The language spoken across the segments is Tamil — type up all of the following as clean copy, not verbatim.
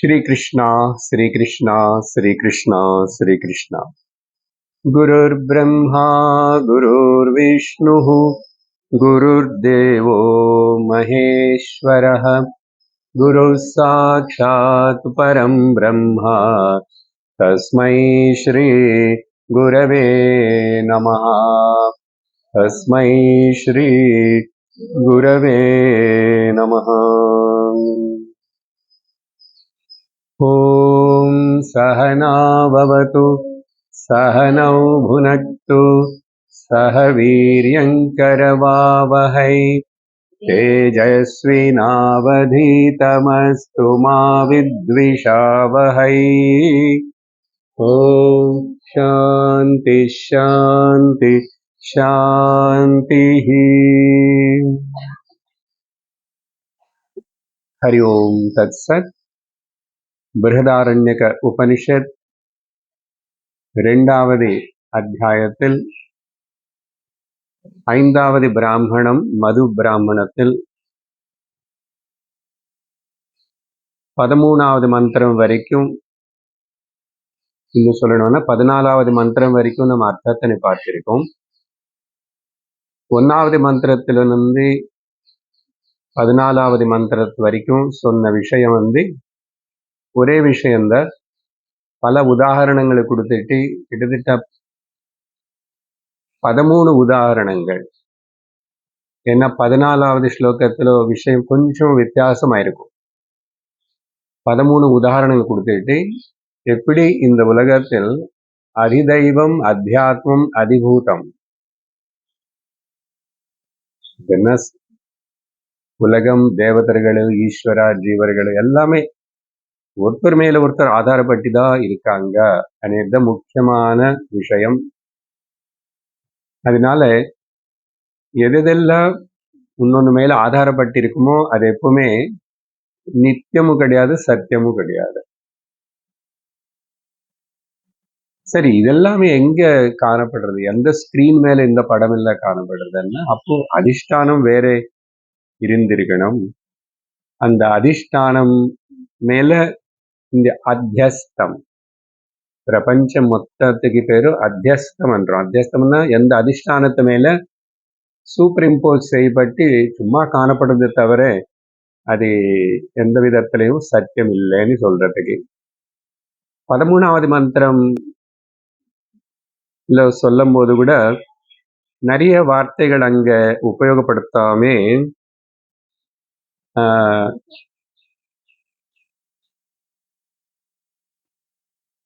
श्री कृष्णा श्री कृष्णा श्री कृष्णा श्री कृष्णा। गुरुर्ब्रह्मा गुरुर्विष्णुः गुरुर्देवो महेश्वरः गुरुः साक्षात् परं ब्रह्म तस्मै श्री गुरवे नमः। तस्मै श्री गुरवे नमः। ॐ सहना भवतु सहनौ भुनक्तु सह वीर्यङ्करवावहै तेजस्विनावधीतमस्तु मा विद्विषावहै। ॐ शान्ति शान्ति शान्तिः। हरि ओम तत्सत्। बृहदारण्यक उपनिषत् இரண்டாவது அத்தியாயத்தில் ஐந்தாவது பிராமணம் மது பிராமணத்தில் 13வது மந்திரம் வரைக்கும், இன்னும் சொல்லணும்னா 14வது மந்திரம் வரைக்கும் நம்ம அர்த்தத்தை பார்த்திருக்கோம். 1வது மந்திரத்திலிருந்து 14வது மந்திரத்து வரைக்கும் சொன்ன விஷயம் ஒரே விஷயம்தான். பல உதாரணங்களை கொடுத்துட்டு கிட்டத்தட்ட 13 உதாரணங்கள். ஏன்னா 14வது ஸ்லோகத்துல விஷயம் கொஞ்சம் வித்தியாசமா இருக்கும். 13 உதாரணங்கள் கொடுத்துட்டு எப்படி இந்த உலகத்தில் அதிதெய்வம் அத்தியாத்மம் அதிபூதம், என்ன உலகம் தேவதர்கள் ஈஸ்வரா ஜீவர்கள் எல்லாமே ஒருத்தர் மேல ஒருத்தர் ஆதாரப்பட்டு தான் இருக்காங்க అనేది முக்கியமான விஷயம். அதனால எதெல்லாம் இன்னொன்று மேல ஆதாரப்பட்டு இருக்குமோ அது எப்பவுமே நித்தியமும் கிடையாது, சத்தியமும் கிடையாது. சரி, இதெல்லாமே எங்க காணப்படுறது? எந்த ஸ்கிரீன் மேல இந்த படம் எல்லாம் காணப்படுறதுன்னா, அப்போ அதிஷ்டானம் வேற இருந்திருக்கணும். அந்த அதிஷ்டானம் மேல இந்த அத்தியஸ்தம், பிரபஞ்சம் மொத்தத்துக்கு பேரு அத்தியஸ்தம் என்றோம். அத்தியஸ்தம்னா எந்த அதிஷ்டானத்து மேல சூப்பர் இம்போஸ் செய்யப்பட்டு சும்மா காணப்படுறதை தவிர அது எந்த விதத்திலையும் சத்தியம் இல்லைன்னு சொல்றதுக்கு. 13வது மந்திரம் சொல்லும் போது கூட நிறைய வார்த்தைகள் அங்க உபயோகப்படுத்தாமே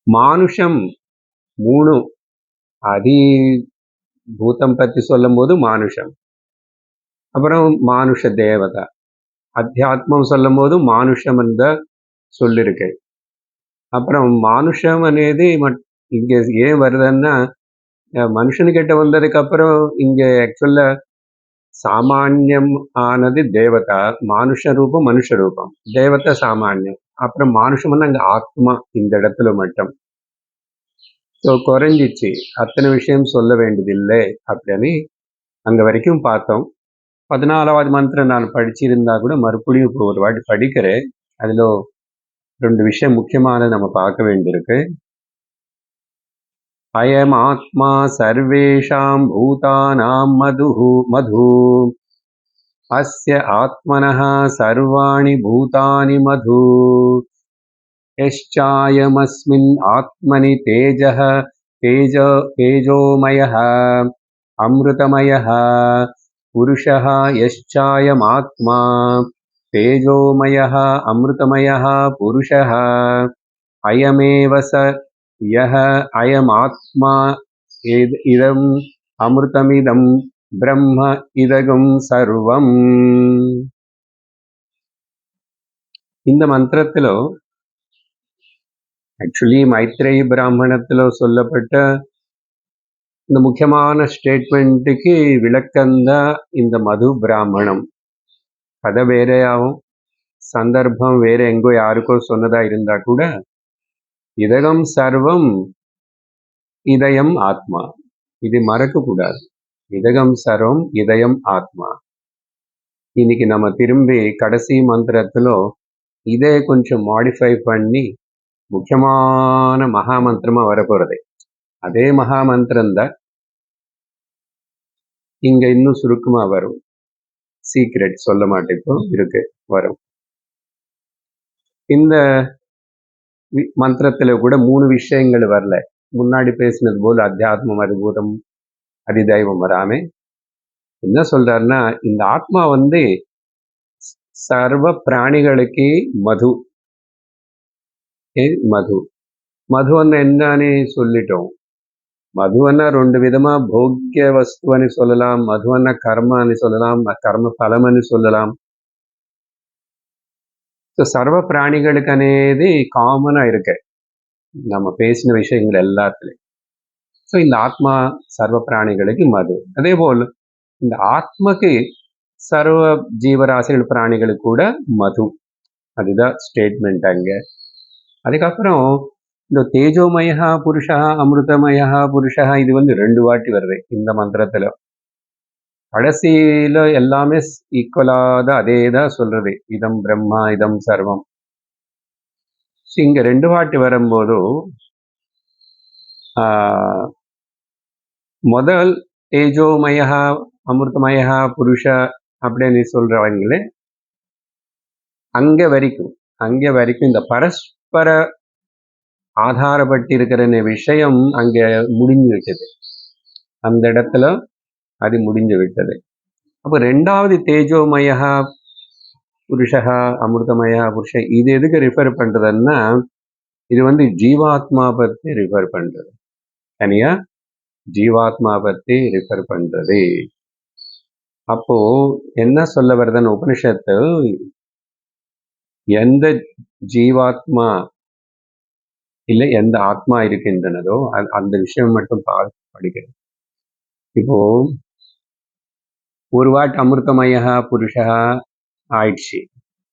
மானுஷம் 3 அதிபூதம் பத்தி சொல்லும் போது மானுஷம், அப்புறம் மானுஷ தேவதா, அத்தியாத்மம் சொல்லும் போது மானுஷம் என்ற சொல்லிருக்கு. அப்புறம் மானுஷம் అనేది இங்க ஏன் வருதுன்னா, மனுஷனுக்கிட்ட வந்ததுக்கு அப்புறம் இங்க ஆக்சுவலா சாமானியம் ஆனது தேவதா, மானுஷ ரூபம் மனுஷ ரூபம், தேவதா சாமானியம், அப்புறம் மானுஷம்னா அங்க ஆத்மா இந்த இடத்துல மட்டும். ஸோ குறைஞ்சிச்சு, அத்தனை விஷயம் சொல்ல வேண்டியதில்லை அப்படின்னு அங்க வரைக்கும் பார்த்தோம். 14வது மந்திரம் நான் படிச்சிருந்தா கூட மறுபடியும் இப்போ ஒரு வாட்டி படிக்கிறேன். அதுல 2 விஷயம் முக்கியமானது நம்ம பார்க்க வேண்டியிருக்கு. அயம் ஆத்மா சர்வேஷாம் பூதானாம் மது அஸ்ய ஆத்மனः சர்வாணி பூதானி மது யச்சாயமஸ்மின் ஆத்மனி தேஜோமயः அமிர்தமயः புருஷः யச்சாயமாத்மா தேஜோமயः அமிர்தமயः புருஷः அயமேவ ச யஹ அயம் ஆத்மா இதம் அமிர்தமிதம் பிரம்ம இதகம் சர்வம். இந்த மந்திரத்திலோ ஆக்சுவலி மைத்ரேயி பிராமணத்திலோ சொல்லப்பட்ட இந்த முக்கியமான ஸ்டேட்மெண்ட்டுக்கு விளக்கம்தான் இந்த மது பிராமணம். கதை வேறையாகும், சந்தர்ப்பம் வேற எங்கோ யாருக்கோ சொன்னதா இருந்தா கூட இதகம் சர்வம் இதயம் ஆத்மா, இது மறக்க கூடாது. இதகம் சர்வம் இதயம் ஆத்மா. இன்னைக்கு நம்ம திரும்பி கடைசி மந்திரத்திலோ இதே கொஞ்சம் மாடிஃபை பண்ணி முக்கியமான மகாமந்திரமா வரப்போறது. அதே மகாமந்திரம் தான் இங்க இன்னும் சுருக்கமா வரும். சீக்ரெட் சொல்ல மாட்டேன், இப்போ இருக்கு, வரும். இந்த மந்திரத்துல கூட 3 விஷயங்கள் வரல. முன்னாடி பேசினது போல அத்தியாத்மம், அதிபூதம், அதிதெய்வம் வராம என்ன சொல்றாருன்னா, இந்த ஆத்மா சர்வ பிராணிகளுக்கு மது. மது మధు என்னன்னு சொல்லிட்டோம். మధు అన్న 2 విధమా భోగ్య వస్తువు అని சொல்லலாம், మధు అన్న కర్మ అని சொல்லலாம், కర్మ ఫలం అని சொல்லலாம். ஸோ சர்வ பிராணிகளுக்கு అనేది காமனா இருக்கு நம்ம பேசின விஷயங்கள் எல்லாத்துலயும். ஸோ இந்த ஆத்மா சர்வ பிராணிகளுக்கு மது. அதே போல் இந்த ஆத்மக்கு சர்வ ஜீவராசிகள் பிராணிகளுக்கு கூட மது. அதுதான் ஸ்டேட்மெண்ட் அங்க. அதுக்கப்புறம் இந்த தேஜோமயா புருஷா, அமிர்தமயா புருஷா, இது 2 வாட்டி வருது இந்த மந்திரத்துல. கடைசியில எல்லாமே ஈக்குவலாக அதே தான் சொல்றது, இதம் பிரம்மா இதம் சர்வம். இங்க 2 வாட்டி வரும்போது முதல் தேஜோமயா அமிர்தமயா புருஷ அப்படின்னு சொல்றவங்களே அங்க வரைக்கும் இந்த பரஸ்பர ஆதாரப்பட்டு இருக்கிற விஷயம் அங்க முடிஞ்சு விட்டது. அந்த இடத்துல அது முடிஞ்சு விட்டது. அப்போ 2வது தேஜோமயா புருஷா அமிர்தமயா புருஷ, இது எதுக்கு ரிஃபர் பண்றதுன்னா, இது ஜீவாத்மா பத்தி ரிஃபர் பண்றது. தனியா ஜீவாத்மா பத்தி ரிஃபர் பண்றது. அப்போ என்ன சொல்ல வருதுன்னு உபனிஷத்து, எந்த ஜீவாத்மா இல்லை எந்த ஆத்மா இருக்கின்றனதோ அந்த விஷயம் மட்டும் படிக்கிறது. இப்போ ஒரு வாட் அமிர்தமயா புருஷா ஆயிடுச்சு,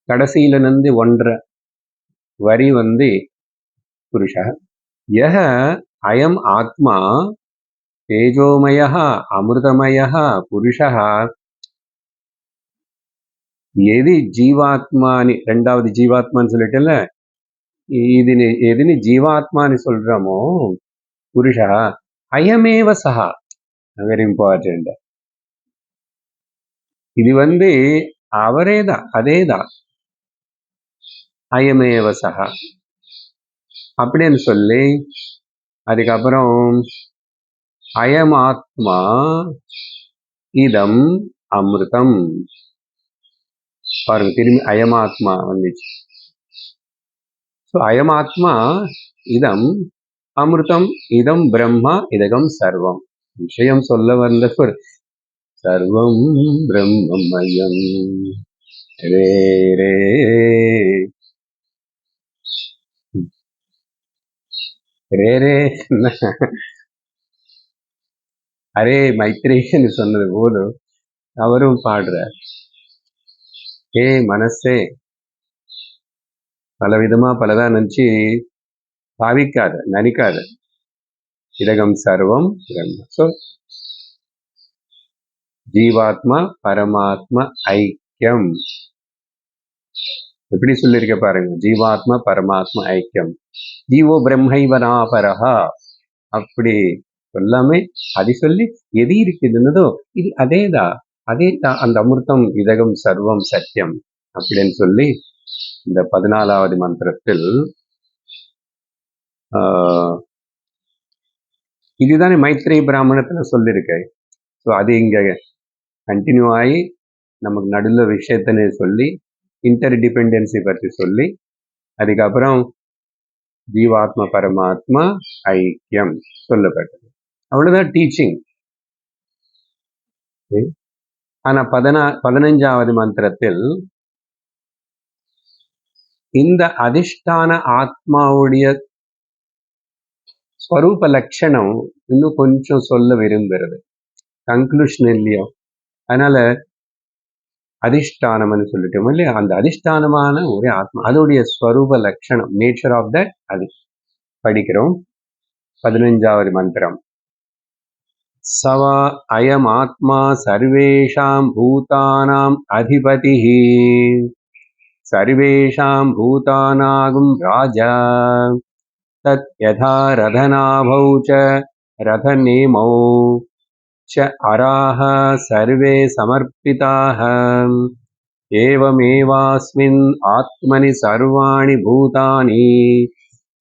கடைசியில 1.5 வரி புருஷா யஹ அயம் ஆத்மா தேஜோமய அமிர்தமய புருஷ எது ஜீவாத்மானி, 2வது ஜீவாத்மான்னு சொல்லிட்டல, இதுன்னு எதுன்னு ஜீவாத்மான்னு சொல்றோமோ புருஷா அயமேவ சஹா. Very important. இது அவரேதான், அதேதான், அயமேவ சஹா அப்படின்னு சொல்லி, அதுக்கப்புறம் அயம் ஆத்மா இதம் அமிர்தம். பாருங்க, திரும்பி அயமாத்மா வந்துச்சு. ஸோ அயமாத்மா இதம் அமிர்தம் இதம் பிரம்மா இதகம் சர்வம். விஷயம் சொல்ல வந்த சர்வம் பிரம்மமயம் ரே ரே ரே ரே அரே மைத்ரேயன்னு சொன்னது போது அவரும் பாடுறார், ஏ மனசே பலவிதமா பலதா நினைச்சு பாவிக்காத, நினைக்காத, இதகம் சர்வம் பிரம்ம. ஸோ ஜீவாத்மா பரமாத்மா ஐக்கியம் எப்படி சொல்லியிருக்க பாருங்க, ஜீவாத்மா பரமாத்மா ஐக்கியம். ஜீவோ பிரம்மைவனாபரஹா அப்படி சொல்லாமே அது சொல்லி எது இருக்குதுன்னதோ இது அதேதான், அந்த அமிர்தம் இதகம் சர்வம் சத்தியம் அப்படின்னு சொல்லி இந்த 14வது மந்திரத்தில் இதுதானே மைத்ரேய பிராமணத்துல சொல்லியிருக்க. ஸோ அது இங்க கண்டினியூ ஆகி நமக்கு நடுவில் விஷயத்தனே சொல்லி இன்டர் டிபெண்டன்சி பற்றி சொல்லி, அதுக்கப்புறம் ஜீவாத்மா பரமாத்மா ஐக்கியம் சொல்லப்பட்டது. அவ்வளவுதான் டீச்சிங். ஆனா 15வது மந்திரத்தில் இந்த அதிஷ்டான ஆத்மாவுடைய ஸ்வரூப லட்சணம் இன்னும் கொஞ்சம் சொல்ல விரும்புகிறது, கன்க்ளூஷன் இல்லையோ. அதனால அதிஷ்டானம்னு சொல்லிட்டோம் இல்லையா, அந்த அதிஷ்டானமான ஒரே ஆத்மா, அதோடைய ஸ்வரூப லட்சணம், நேச்சர் ஆஃப் தட், அது படிக்கிறோம். 15வது மந்திரம். சவ அயம் ஆத்மா சர்வேஷாம் பூதானாம் அதிபதிஹி. சர்வேஷாம் பூதானாகும் ராஜா தத் யதா ரதநாபௌ ச ரதநேமௌ च अराः सर्वे समर्पिताः एवमेवास्मिन् आत्मनि सर्वाणि भूतानि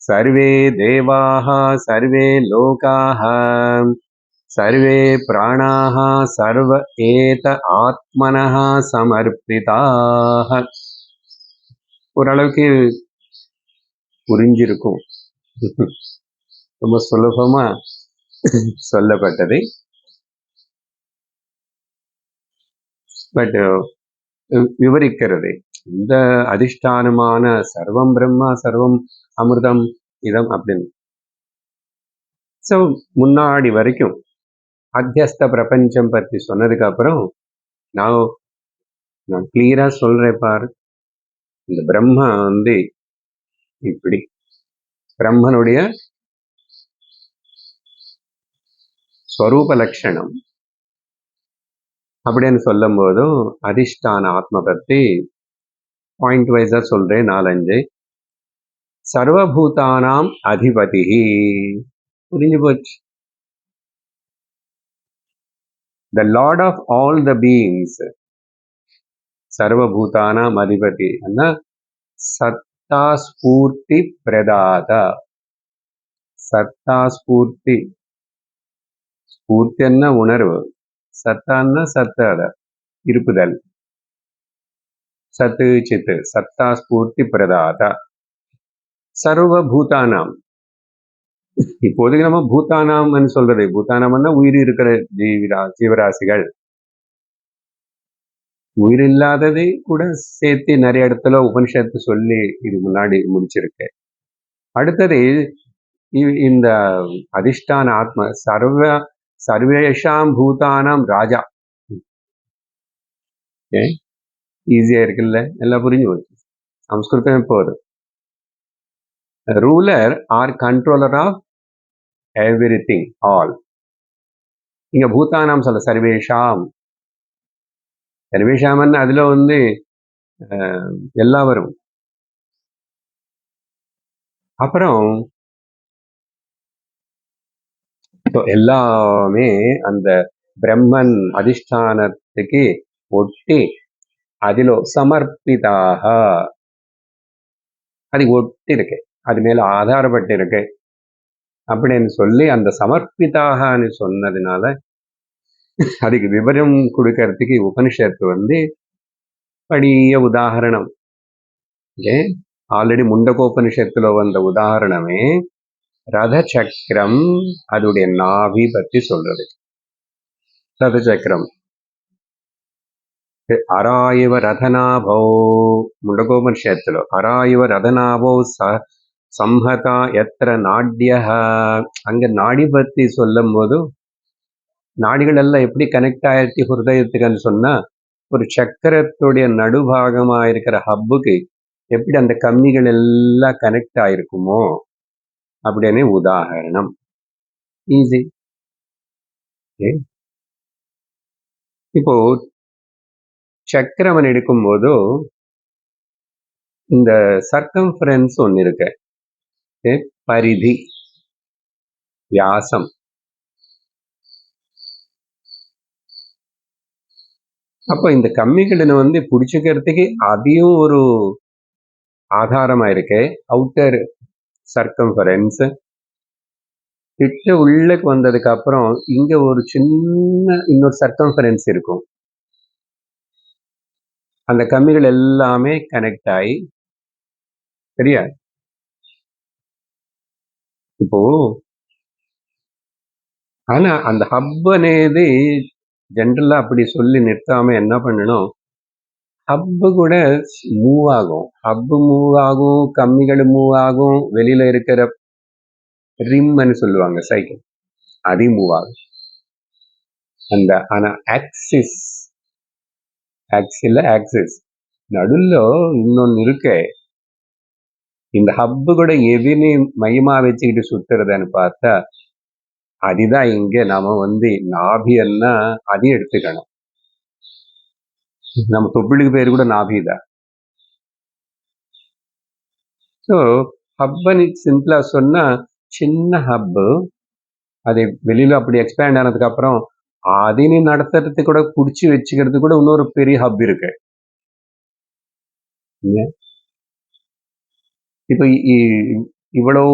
सर्वे देवाः सर्वे लोकाः सर्वे प्राणाः सर्व एत आत्मनः समर्पिताः. ஓரளவுக்கு புரிஞ்சிருக்கும். ரொம்ப சுலபமா சொல்லப்பட்டது. பட் விவரிக்கிறது இந்த அதிஷ்டானமான சர்வம் பிரம்மா சர்வம் அமிர்தம் இதம் அப்படின்னு. ஸோ முன்னாடி வரைக்கும் அத்தியஸ்த பிரபஞ்சம் பற்றி சொன்னதுக்கு அப்புறம் நான் கிளியரா சொல்றேன் பாரு. இந்த பிரம்மா வந்து இப்படி பிரம்மனுடைய ஸ்வரூப லட்சணம் அப்படின்னு சொல்லும் போதும் அதிஷ்டான ஆத்ம பத்தி பாயிண்ட் வைஸா சொல்றேன் 4-5. சர்வபூதானாம் அதிபதி, புரிஞ்சு போச்சு. The lord of all the beings, சர்வபூதானாம் அதிபதி அண்ணா சத்தா ஸ்பூர்த்தி பிரதாதா. சத்தா ஸ்பூர்த்தி, ஸ்பூர்த்தின்னா உணர்வு, சத்தான்னா சத்தாத இருப்புதல், சத்து சித்து, சத்தா ஸ்பூர்த்தி பிரதாதா சர்வபூதானாம். இப்போதைக்கு நம்ம பூதானாம்னு சொல்றது, பூதானாம்னா உயிர் இருக்கிற ஜீவராசிகள், உயிர் இல்லாததை கூட சேர்த்து நிறைய இடத்துல உபனிஷத்து சொல்லி இது முன்னாடி முடிச்சிருக்கு. அடுத்தது இந்த அதிஷ்டான ஆத்ம சர்வேஷாம் பூதானாம் ராஜா. ஈஸியா இருக்குல்ல, எல்லாம் புரிஞ்சு போச்சு. சம்ஸ்கிருதம் போதும். Ruler or controller of everything all. இங்க பூதானாம் சொல்ல சர்வேஷாம். சர்வேஷாமன்னு அதுல வந்து எல்லாம் வரும். அப்புறம் எல்லாமே அந்த பிரம்மன் அதிஷ்டானத்துக்கு ஒட்டி அதிலோ சமர்ப்பிதாக, அது ஒட்டி இருக்கு, அது மேல ஆதாரப்பட்டு இருக்கு அப்படின்னு சொல்லி அந்த சமர்ப்பிதாகனு சொன்னதுனால அதுக்கு விவரம் கொடுக்கறதுக்கு உபனிஷத்து வந்து படிய உதாரணம். ஆல்ரெடி முண்டகோபனிஷத்துல வந்த உதாரணமே ரத சக்கரம், அதோடைய நாவி பற்றி சொல்றது. ரத சக்கரம் அராயவ ரதநாபோ, முண்டகோபனிஷத்துல அராயவ ரதநாபோ சம்ஹதா எத்திர நாட்ய. அங்க நாடி பத்தி சொல்லும் போது நாடிகள் எல்லாம் எப்படி கனெக்ட் ஆயிடுச்சு ஹிருதயத்துக்குன்னு சொன்னா, ஒரு சக்கரத்துடைய நடுபாகமா இருக்கிற ஹப்புக்கு எப்படி அந்த கம்மிகள் எல்லாம் கனெக்ட் ஆயிருக்குமோ அப்படின்னு உதாரணம். ஈஸி. இப்போ சக்கரவன் எடுக்கும் போது இந்த சர்க்கம்ஃபரன்ஸ் ஒன்று இருக்கு, பரிதி, வியாசம். அப்போ இந்த கம்மிகளை வந்து பிடிச்சுக்கிறதுக்கு அதையும் ஒரு ஆதாரமா இருக்கு. அவுட்டர் சர்க்கம்ஃபரன்ஸ் கிட்ட உள்ளக்கு வந்ததுக்கு அப்புறம் இங்க ஒரு சின்ன இன்னொரு சர்க்கம்ஃபரன்ஸ் இருக்கும். அந்த கம்மிகள் எல்லாமே கனெக்ட் ஆகி சரியா. இப்போ ஆனா அந்த ஹப் అనేది ஜென்ரலா அப்படி சொல்லி நிறுத்தாம என்ன பண்ணணும், ஹப்பு கூட மூவ் ஆகும். ஹப்பு மூவ் ஆகும், கம்மிகள் மூவ் ஆகும், வெளியில இருக்கிற ரிம்னு சொல்லுவாங்க சைக்கிள், அது மூவ் ஆகும். அந்த ஆனா ஆக்சிஸ் நடுல இன்னொன்னு இருக்கு. இந்த ஹப்பு கூட எதுன்னு மையமா வச்சுக்கிட்டு சுத்துறதுன்னு பார்த்தா அதுதான் இங்க நாம வந்து நாபியன்னா அதையும் எடுத்துக்கணும். நம்ம தொப்பிளுக்கு பேரு கூட நாபிதான். ஸோ ஹப்னு சிம்பிளா சொன்னா சின்ன ஹப்பு, அது வெளியில அப்படி எக்ஸ்பேண்ட் ஆனதுக்கு அப்புறம் அதினி நடத்துறதுக்கு கூட புடிச்சு வச்சுக்கிறது கூட இன்னொரு பெரிய ஹப் இருக்கு. இல்லையா? இப்போ இவ்வளவு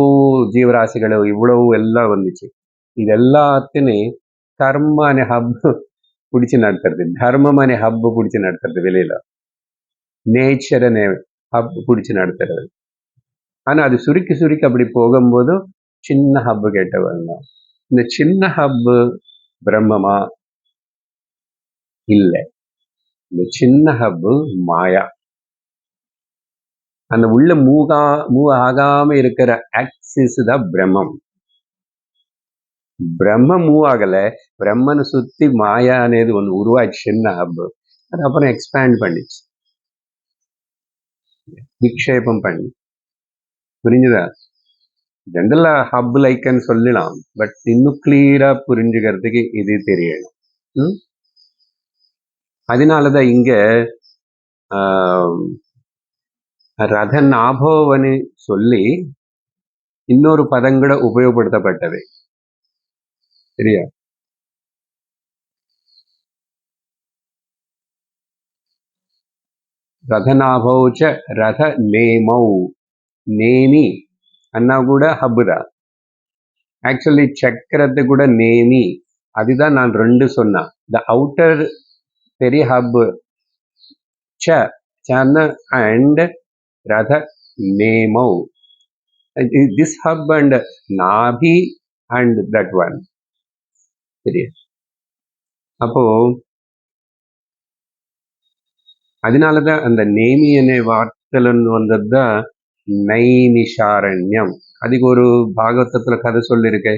జీవరాశిಗಳು ఇவ்வளவு எல்லாம் வந்துச்சு. ఇది எல்லாத்தையுமே కర్మ అనే హబ్ పుడిచి నడుతుంది, ధర్మం అనే హబ్ పుడిచి నడుతుంది வெளியில, நேச்சர் అనే ஹப் பிடிச்சி நடத்துறது. ஆனா அது சுருக்கி சுருக்கி அப்படி போகும்போது சின்ன ஹப் கேட்ட வரணும். இந்த சின்ன ஹப் பிரம்மமா? இல்லை, இந்த சின்ன ஹப் மாயா. அந்த உள்ள மூவ் ஆகாம இருக்கிற ஆக்சிஸ் தான் பிரம்மம். பிரம்ம மூவ் ஆகல, பிரம்மனை சுத்தி மாயா అనేది ஒன்று உருவாச்சு, சின்ன ஹப். அது அப்புறம் எக்ஸ்பேண்ட் பண்ணிச்சு, நிக்ஷேபம் பண்ணி. புரிஞ்சுதா? ஜென்ரலா ஹப் லைக்னு சொல்லலாம், பட் இன்னும் கிளியரா புரிஞ்சுக்கிறதுக்கு இது தெரியணும். அதனாலதான் இங்க ரதநாபோவனு சொல்லி இன்னொரு பதம் கூட உபயோகப்படுத்தப்பட்டது. சரியா? ரதநாபௌச்ச ரத நேமௌ, நேமி அண்ணா கூட ஹப் தான். ஆக்சுவலி சக்கரத்து கூட நேமி, அதுதான் நான் ரெண்டு சொன்னா. த அவுட்டர் பெரிய ஹப் அண்ட் ரத நேமௌ, this hub and nabi and that one. சரியா? அப்போ அதனாலதான் அந்த நேமி அనే வார்த்தையில வந்ததுதான் நைமிஷாரண்யம். அதுக்கு ஒரு பாகவதத்துல கதை சொல்லிருக்க.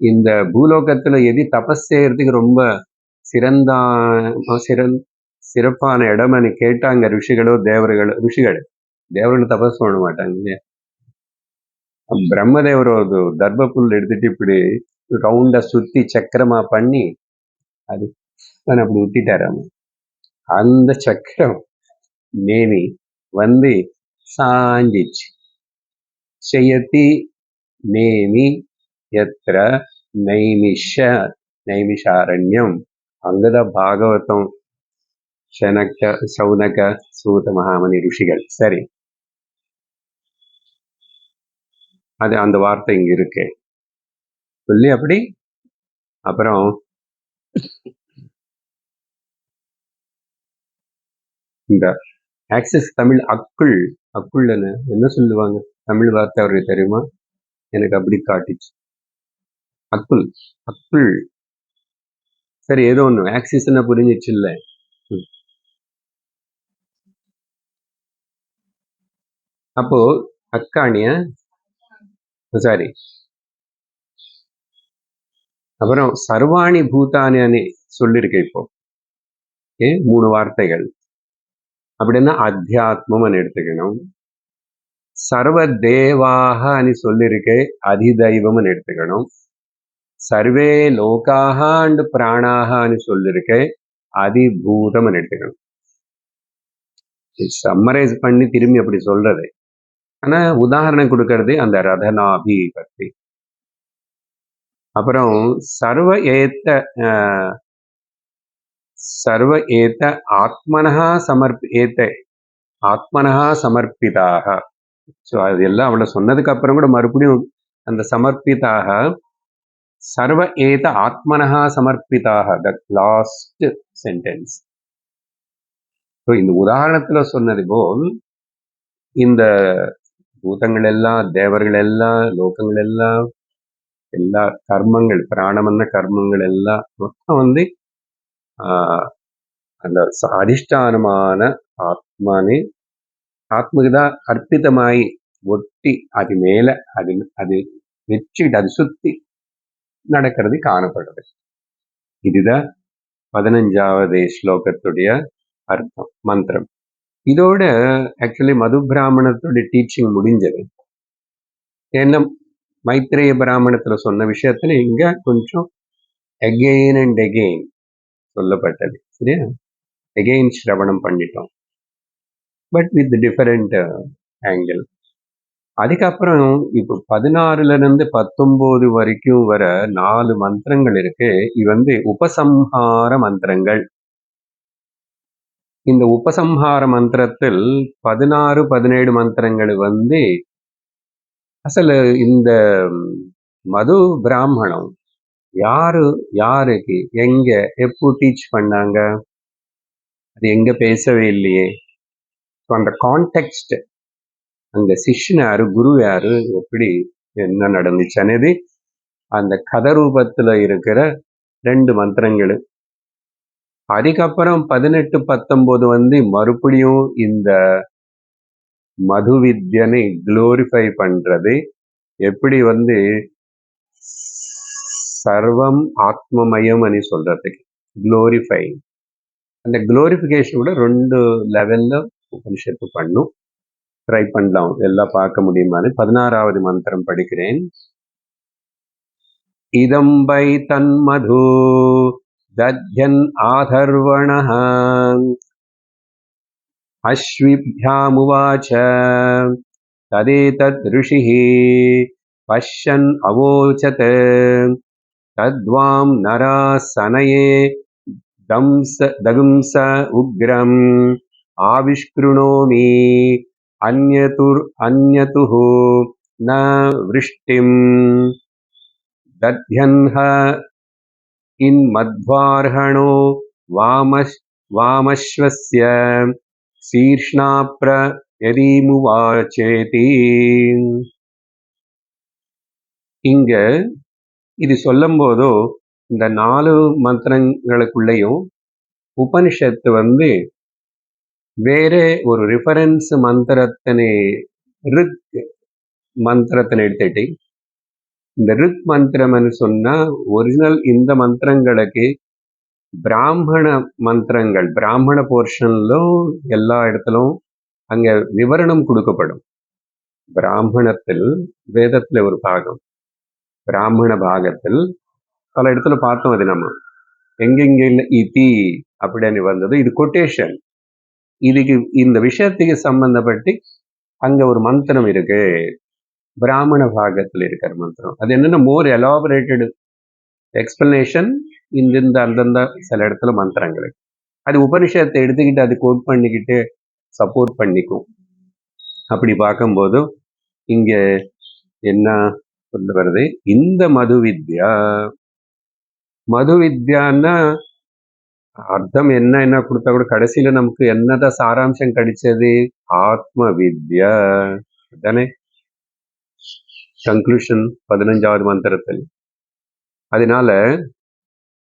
இந்த பூலோகத்துல எது தபஸ் செய்யறதுக்கு ரொம்ப சிறப்பான இடம்னு கேட்டாங்க ரிஷிகளோ தேவர்கள் தபஸ் பண்ண மாட்டாங்க இல்லையா? பிரம்மதேவர் ஒரு தர்ப புல் எடுத்துட்டு இப்படி ரவுண்டா சுத்தி சக்கரமா பண்ணி அது அப்படி ஊத்திட்டாராம. அந்த சக்கரம் நேமி வந்து சாஞ்சிச்சு. செய்யத்தி நேமி எத்திர நைமிஷாரண்யம். அங்கதான் பாகவதம் சௌனக சூத மகாமணி ரிஷிகள். சரி, அது அந்த வார்த்தை இங்க இருக்கு சொல்லி அப்படி. அப்புறம் இந்த ஆக்சிஸ் தமிழ் அக்குள்னு என்ன சொல்லுவாங்க தமிழ் வார்த்தை அவருக்கு தெரியுமா? எனக்கு அப்படி காட்டிச்சு. அக்குள். சரி, ஏதோ ஒண்ணு ஆக்சிஸ்ன்னு புரிஞ்சிச்சு இல்ல? அப்போ அக்காணிய சாரி, அப்புறம் சர்வாணி பூதானி சொல்லிருக்க. இப்போ 3 வார்த்தைகள். அப்படின்னா அத்தியாத்மம் எடுத்துக்கணும். சர்வ தேவாக சொல்லிருக்கு, அதிதைவம் எடுத்துக்கணும். சர்வே லோகாக அண்ட் பிராணாக சொல்லிருக்கு, அதிபூதம் எடுத்துக்கணும். சம்மரைஸ் பண்ணி திரும்பி அப்படி சொல்றது. ஆனா உதாரணம் கொடுக்கறது அந்த ரதநாபி பற்றி. அப்புறம் சர்வ ஏத்த ஆத்மனஹா சமர்ப்பிதாக. ஸோ அது எல்லாம் அவளை சொன்னதுக்கு அப்புறம் கூட மறுபடியும் அந்த சமர்ப்பிதாக, சர்வ ஏத ஆத்மனஹா சமர்ப்பிதாக, த லாஸ்ட் சென்டென்ஸ். ஸோ இந்த உதாரணத்துல சொன்னது போல் இந்த பூதங்கள் எல்லாம், தேவர்கள் எல்லாம், லோகங்கள் எல்லாம், எல்லா கர்மங்கள், பிராணமன்ன கர்மங்கள் எல்லாம் மொத்தம் வந்து அந்த அதிஷ்டானமான ஆத்மக்குதான் அர்ப்பிதமாயி ஒட்டி அது மேல அது வச்சுக்கிட்டு அது சுத்தி நடக்கிறது காணப்படுறது. இதுதான் 15வது ஸ்லோகத்துடைய அர்த்தம், மந்திரம். இதோட ஆக்சுவலி மது பிராமணத்துடைய டீச்சிங் முடிஞ்சது. ஏன்னா மைத்ரேய பிராமணத்துல சொன்ன விஷயத்துல இங்க கொஞ்சம் அகெயின் அண்ட் அகெயின் சொல்லப்பட்டது. சரியா? அகெயின் சிரவணம் பண்ணிட்டோம், பட் வித் டிஃபரெண்ட் ஆங்கிள். அதுக்கப்புறம் இப்போ 16ல இருந்து 19 வரைக்கும் வர 4 மந்திரங்கள் இருக்கு. இது வந்து உபசம்ஹார மந்திரங்கள். இந்த உபசம்ஹார மந்திரத்தில் 16, 17 மந்திரங்கள் வந்து అసలు இந்த மது பிராமணம் யாருக்கு எங்க எப்போ டீச் பண்ணாங்க, அது எங்க பேசவே இல்லையே. அந்த கான்டெக்ஸ்ட், அங்க சிஷ்யன் யாரு, குரு யாரு, எப்படி என்ன நடந்துச்சு అనేది அந்த கதை ரூபத்துல இருக்கிற 2 மந்திரங்கள். அதுக்கப்புறம் 18, 19 வந்து மறுபடியும் இந்த மது வித்யனை குளோரிஃபை பண்றது, எப்படி வந்து சர்வம் ஆத்மமயம் అని சொல்றதுக்கு குளோரிஃபை. அந்த குளோரிஃபிகேஷன் கூட 2 லெவல்ல உபனிஷத்து பண்ணும். ட்ரை பண்ணலாம், எல்லாம் பார்க்க முடியுமான்னு. 16வது மந்திரம் படிக்கிறேன். இதம்பை தன்மது தத்யன் ஆதர்வணः அஸ்விभ्यामुवाच ததேதத் ऋषिः பஷ்யன் அவோச்சத் தத்வாம் நரா சனயே தகும்ச உக்ரம் ஆவிஷ்கிருணோமி அன்யதுः ந விருஷ்டிம் தத்யன்ஹ இன்மத்வார்ஹணோ வாமஸ்வஸ்ய சீர்ஷ்ணாப்ர யதீமுவாச்சேதி. இங்க இது சொல்லும் போதோ இந்த 4 மந்திரங்களுக்குள்ளேயும் உபனிஷத்து வந்து வேற ஒரு ரிஃபரன்ஸ் மந்திரத்தினை ரிக் மந்திரத்தினை எடுத்துட்டு, இந்த ரிக் மந்திரம்னு சொன்னா ஒரிஜினல் இந்த மந்திரங்களுக்கு பிராமண மந்திரங்கள், பிராமண போர்ஷன்ல எல்லா இடத்திலும் அங்க விவரணம் கொடுக்கப்படும். பிராமணத்தில் வேதத்துல ஒரு பாகம், பிராமண பாகத்தில் பல இடத்துல பார்த்தோம். அது நம்ம எங்கெங்க இதி அப்படின்னு வந்தது, இது கொட்டேஷன். இதுக்கு இந்த விஷயத்துக்கு சம்பந்தப்பட்டு அங்க ஒரு மந்திரம் இருக்கு, பிராமண பாகத்தில் இருக்கிற மந்திரம். அது என்னன்னா மோர் எலாபரேட்டட் எக்ஸ்பிளனேஷன் இந்த அந்தந்த சில இடத்துல மந்திரங்களுக்கு. அது உபனிஷத்தை எடுத்துக்கிட்டு அது கோட் பண்ணிக்கிட்டு சப்போர்ட் பண்ணிக்கும். அப்படி பார்க்கும்போது இங்க என்ன சொல்ல வருது, இந்த மது வித்யான்னா அர்த்தம் என்ன கொடுத்தா கூட கடைசியில நமக்கு என்னதான் சாராம்சம் கிடைச்சது, ஆத்ம வித்யா தானே கன்க்ளூஷன் 15வது மந்திரத்தில். அதனால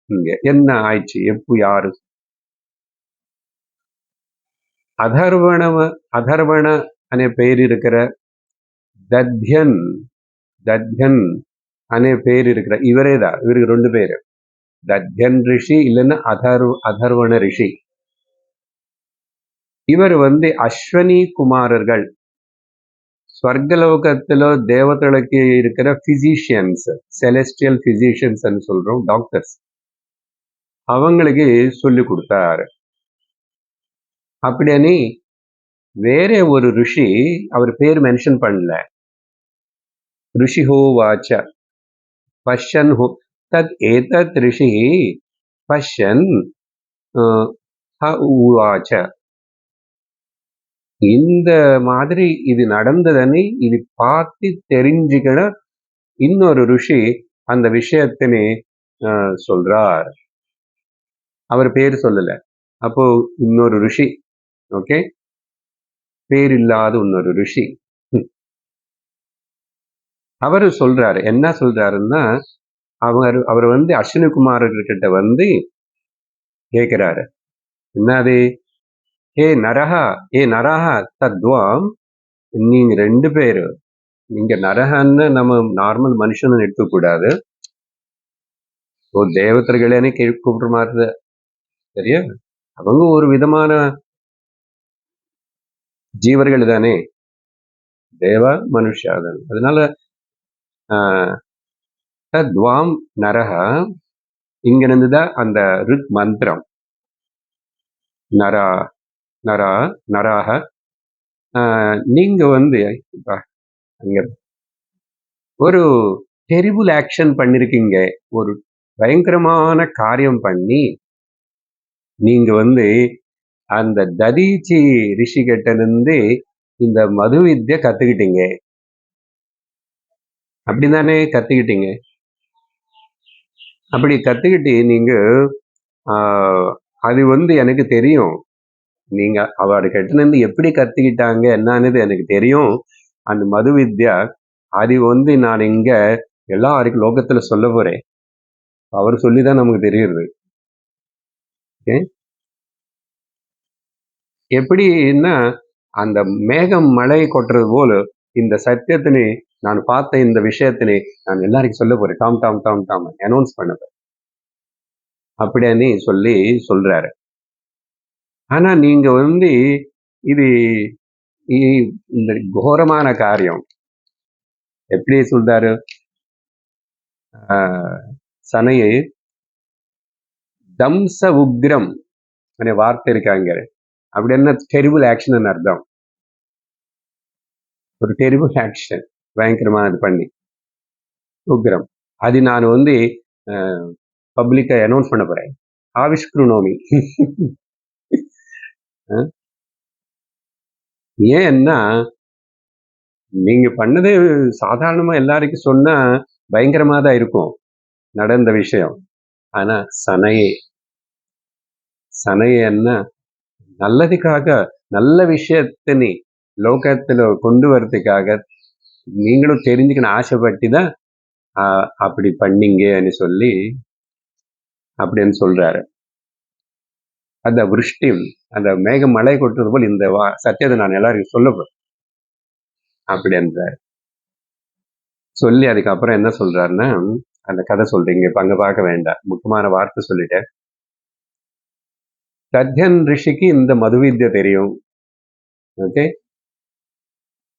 இங்க என்ன ஆயிடுச்சு, எப்போ யாரு அதர்வண அనే பேர் இருக்கிற தத்யன் அనే பேர் இருக்கிற இவரேதான். இவருக்கு 2 பேரு, தத்யன் ரிஷி இல்லைன்னா அதர்வண ரிஷி. இவர் வந்து அஸ்வனி குமாரர்கள். ஸ்வர்கலோகத்துல தேவதைகளுக்கு இருக்கிற பிசிஷியன்ஸ், செலஸ்டியல் பிசிஷியன்ஸ் சொல்றோம், டாக்டர்ஸ், அவங்களுக்கு சொல்லி கொடுத்தாரு. அப்படின்னு வேற ஒரு ரிஷி, அவர் பேர் மென்ஷன் பண்ணல, ரிஷி ஹோவாச்ச பஷ்யன் தத் ஏதத் ரிஷி பஷ்யன் உவாச்ச. இந்த மாதிரி இது நடந்ததுன்னு இது பார்த்து தெரிஞ்சுக்கிற இன்னொரு ரிஷி அந்த விஷயத்தினை சொல்றார். அவர் பேர் சொல்லல. அப்போ இன்னொரு ரிஷி, ஓகே, பேர் இல்லாத இன்னொரு ரிஷி, அவரு சொல்றாரு. என்ன சொல்றாருன்னா, அவர் வந்து அஸ்வினி குமாரர்கிட்ட வந்து கேட்கிறாரு, என்னது, ஏ நரஹா தத்வாம், நீங்க 2 பேரு, நீங்க நரஹன்னு நம்ம நார்மல் மனுஷன் எடுக்கக்கூடாது, ஒரு தேவதர்களே கூப்பிடுற மாதிரி சரியா, அவங்க ஒரு விதமான ஜீவர்கள் தானே, தேவ மனுஷாதான். அதனால தத்வாம் நரஹா, இங்க இருந்துதான் அந்த ரிக் மந்திரம், நராக நீங்க அங்க ஒரு டெரிபிள் ஆக்ஷன் பண்ணிருக்கீங்க. ஒரு பயங்கரமான காரியம் பண்ணி நீங்க அந்த ததீச்சி ரிஷி கிட்ட இருந்து இந்த மது வித்ய கத்துக்கிட்டீங்க. அப்படிதானே கத்துக்கிட்டீங்க? அப்படி கத்துக்கிட்டு நீங்க அது எனக்கு தெரியும். நீங்க அவர்கிட்ட இருந்து எப்படி கத்துக்கிட்டாங்க என்னன்னு எனக்கு தெரியும். அந்த மது வித்யா அது நான் இங்க எல்லாருக்கும் லோகத்துல சொல்ல போறேன். அவர் சொல்லிதான் நமக்கு தெரியுது. எப்படின்னா அந்த மேகம் மழை கொட்டுறது போல இந்த சத்தியத்தினை நான் பார்த்த இந்த விஷயத்தினை நான் எல்லாருக்கும் சொல்ல போறேன். Tom Tom Tom Tom announce பண்ண அப்படின்னு சொல்றாரு. ஆனா நீங்க இது இந்த கோரமான காரியம் எப்படி சொல்றாரு? சனையை தம்ச உக்ரம் வார்த்தை இருக்காங்க. அப்படி என்ன டெரிபிள் ஆக்ஷன் அர்த்தம். ஒரு டெரிபிள் ஆக்ஷன் பயங்கரமா இது பண்ணி உக்ரம் அது நான் பப்ளிக்கா அனௌன்ஸ் பண்ண போறேன். ஆவிஷ்குருநோமி. ஏன்னா நீங்க பண்ணது சாதாரணமா எல்லாருக்கும் சொன்னா பயங்கரமா தான் இருக்கும் நடந்த விஷயம். ஆனா சனையன்னா நல்லதுக்காக நல்ல விஷயத்தினை லோகத்துல கொண்டு வரதுக்காக நீங்களும் தெரிஞ்சுக்கணும் ஆசைப்பட்டுதான் அப்படி பண்ணீங்கன்னு அப்படின்னு சொல்றாரு. அந்த விருஷ்டி அந்த மேகம் மழை கொட்டுறது போல் இந்த சத்தியத்தை நான் எல்லாருக்கும் சொல்ல போறேன் அப்படி என்றார். சொல்லி அதுக்கப்புறம் என்ன சொல்றாருன்னா அந்த கதை சொல்றீங்க. இப்ப அங்க பார்க்க வேண்டாம், முக்கியமான வார்த்தை சொல்லிட்டேன். தத்யன் ரிஷிக்கு இந்த மது வித்யை தெரியும். ஓகே,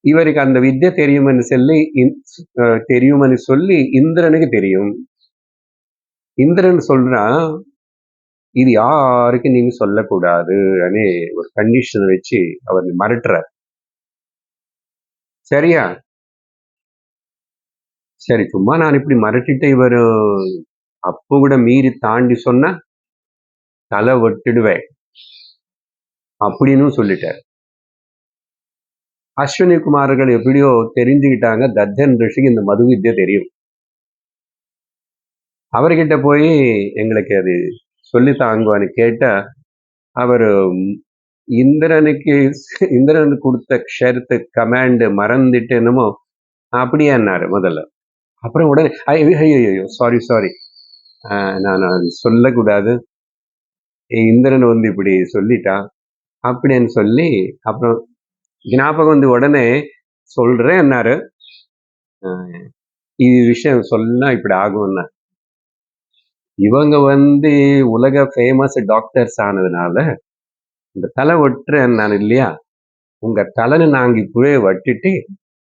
இவருக்கு அந்த வித்யை தெரியும்னு சொல்லி இந்திரனுக்கு தெரியும். இந்திரன் சொல்றான், இது யாருக்கு நீங்க சொல்லக்கூடாது ஒரு கண்டிஷன் வச்சு அவர் மிரட்டுறார். சரியா? சரி, சும்மா நான் இப்படி மிரட்டிட்டு இவர் அப்போ கூட மீறி தாண்டி சொன்னா தலை வெட்டிடுவேன் அப்படின்னு சொல்லிட்டார். அஸ்வினி குமார்கள் எப்படியோ தெரிஞ்சுக்கிட்டாங்க தத்தன் ரிஷிக்கு இந்த மது வித்யை தெரியும். அவர்கிட்ட போய் எங்களுக்கு அது சொல்லி தாங்குவான்னு கேட்டா அவர் இந்திரனுக்கு கொடுத்த ஷர்த்து கமாண்ட் மறந்துட்டு என்னமோ அப்படியே என்னாரு முதல்ல. அப்புறம் உடனே ஐயோ சாரி நான் சொல்லக்கூடாது, இந்திரன் இப்படி சொல்லிட்டான் அப்படின்னு சொல்லி அப்புறம் ஞாபகம் உடனே சொல்றேன் என்னாரு, இது விஷயம் சொன்னா இப்படி ஆகும்னா இவங்க உலக ஃபேமஸ் டாக்டர்ஸ் ஆனதுனால இந்த தலை வெட்டுறேன் நான் இல்லையா, உங்க தலைன்னு நாங்க இப்பவே வெட்டிட்டு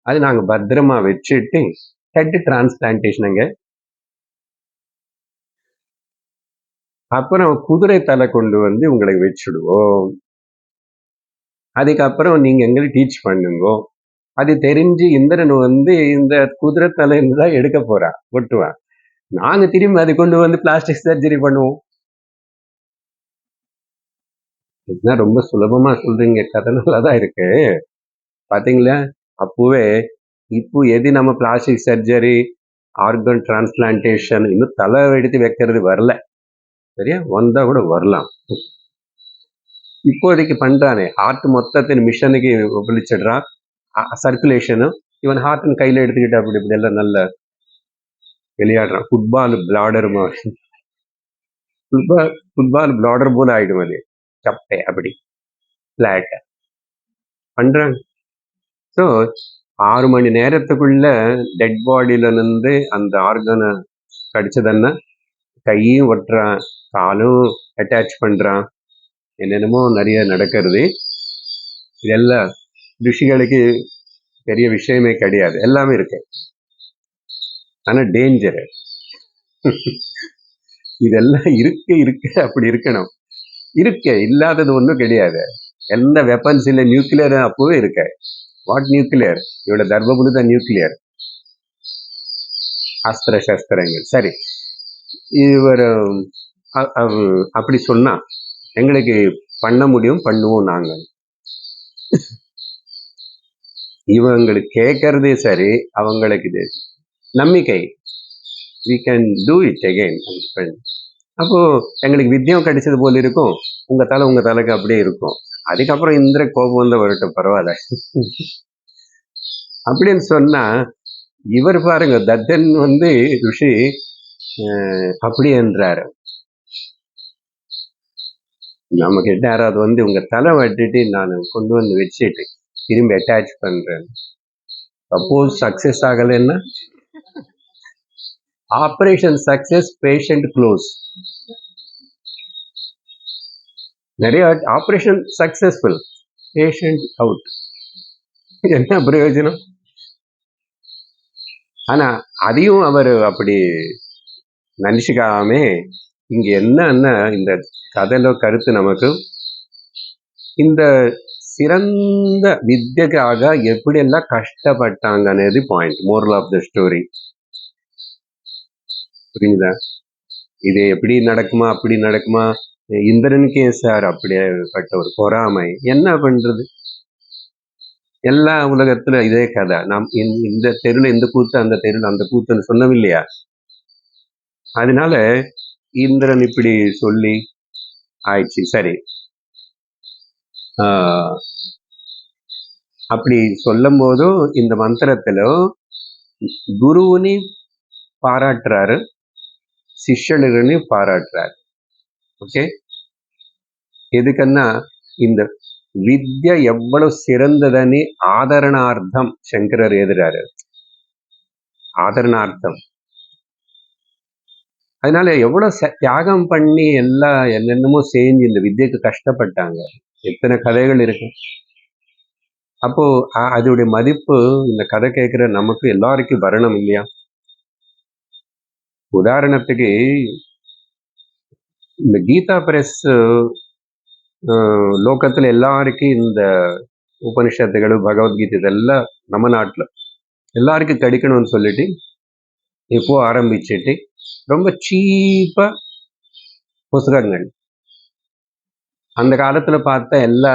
அது நாங்க பத்திரமா வச்சுட்டு ஹெட் டிரான்ஸ்பிளான்டேஷனுங்க. அப்புறம் குதிரை தலை கொண்டு உங்களுக்கு வச்சுடுவோம். அதுக்கப்புறம் நீங்க எங்களுக்கு டீச் பண்ணுங்க. அது தெரிஞ்சு இந்திரன் இந்த குதிரை தலைன்னு தான் எடுக்க போறான், வெட்டுவான். நாங்க திரும்பி அதை கொண்டு பிளாஸ்டிக் சர்ஜரி பண்ணுவோம். இதுதான் ரொம்ப சுலபமா சொல்றீங்க, கதை நல்லாதான் இருக்கு பாத்தீங்களா. அப்பவே இப்போ எது நம்ம பிளாஸ்டிக் சர்ஜரி ஆர்கன் டிரான்ஸ்பிளான்டேஷன் இன்னும் தலை எடுத்து வைக்கிறது வரல. சரியா? வந்தா கூட வரலாம். இப்போதைக்கு பண்றானே ஹார்ட் மொத்தத்தின் மிஷனுக்கு ஒப்பளிச்சிடுறான், சர்க்குலேஷனும் இவன் ஹார்ட்னு கையில எடுத்துக்கிட்டு அப்படி இப்படி எல்லாம் நல்ல விளையாடுறான். ஃபுட்பால் பிளாடர் ஃபுட்பால் பிளாடர் போல ஆயிடும். அது சப்பை அப்படி பிளாட் பண்றாங்க. ஸோ 6 மணி நேரத்துக்குள்ள டெட் பாடியில இருந்து அந்த ஆர்கனை கடிச்சதுன்னா கையும் ஒட்டுறான், காலும் அட்டாச் பண்றான், என்னென்னமோ நிறைய நடக்கிறது. இதெல்லாம் ரிஷிகளுக்கு பெரிய விஷயமே கிடையாது, எல்லாமே இருக்கு. ஆனா டேஞ்சர் இதெல்லாம் இருக்கு அப்படி இருக்கணும். இல்லாதது ஒன்றும் கிடையாது. எந்த வெப்பன்ஸ் இல்லை, நியூக்ளியர் அப்பவே இருக்க. What nuclear? இவட தர்மபுரி தான் நியூக்ளியர், அஸ்திர சஸ்திரங்கள். சரி, இவர் அப்படி சொன்னா எங்களுக்கு பண்ண முடியும், பண்ணுவோம் நாங்கள். இவங்களுக்கு கேட்கறதே சரி, அவங்களுக்கு இது நம்பிக்கை, we can do it again. அப்போ எங்களுக்கு வித்தியம் கிடைச்சது போல இருக்கும், உங்க தலைக்கு அப்படியே இருக்கும். அதுக்கப்புறம் இந்திர கோபம் வந்து வரட்டும், பரவாயில்ல. அப்படின்னு சொன்னா இவர் பாருங்க, தத்தன் வந்து ருஷி அப்படி என்றாரு. நம்ம கிட்ட யாராவது வந்து உங்க தலை வெட்டிட்டு நான் கொண்டு வந்து வச்சுட்டு திரும்பி அட்டாச் பண்றேன், சப்போஸ் சக்சஸ் ஆகலைன்னா ஆபரேஷன் சக்சஸ், பேஷண்ட் க்ளோஸ். நிறைய ஆபரேஷன் சக்சஸ்ஃபுல், பேஷண்ட் அவுட். என்ன பிரயோஜனம்? ஆனா அதையும் அவர் அப்படி நினைச்சுக்காம, இங்க என்னன்னா இந்த கதையில கருத்து நமக்கு, இந்த சிறந்த வித்யக்காக எப்படி எல்லாம் கஷ்டப்பட்டாங்கன்னு point, moral of the story. புரியுதா? இது எப்படி நடக்குமா அப்படி நடக்குமா, இந்திரனுக்கே சார் அப்படியேப்பட்ட ஒரு பொறாமை, என்ன பண்றது? எல்லா உலகத்துல இதே கதை. நாம் இந்த தெருவில் இந்த கூத்து, அந்த தெருவில் அந்த கூத்துன்னு சொன்னோம் இல்லையா? அதனால இந்திரன் இப்படி சொல்லி ஆயிடுச்சு. சரி, அப்படி சொல்லும் போதும் இந்த மந்திரத்துல குருவுனி பாராட்டுறாரு, சிஷ்யனுன்னு பாராட்டுறாரு. ஓகே, எதுக்குன்னா இந்த வித்ய எவ்வளவு சிறந்ததுன்னு ஆதரணார்த்தம் சங்கரர் எழுதுறாரு. ஆதரணார்த்தம். அதனால எவ்வளவு தியாகம் பண்ணி எல்லாம் என்னென்னமோ செஞ்சு இந்த வித்யக்கு கஷ்டப்பட்டாங்க, எத்தனை கதைகள் இருக்கு. அப்போ அதோடைய மதிப்பு இந்த கதை கேட்கிற நமக்கு எல்லாருக்கும் வரணும் இல்லையா? உதாரணத்துக்கு இந்த கீதா பிரஸ் லோகத்துல எல்லாருக்கும் இந்த உபனிஷத்துகள், பகவத்கீதை இதெல்லாம் நம்ம நாட்டுல எல்லாருக்கும் கிடைக்கணும்னு சொல்லிட்டு இப்போ ஆரம்பிச்சுட்டு ரொம்ப சீப்பா புத்தகங்கள். அந்த காலத்துல பார்த்தா எல்லா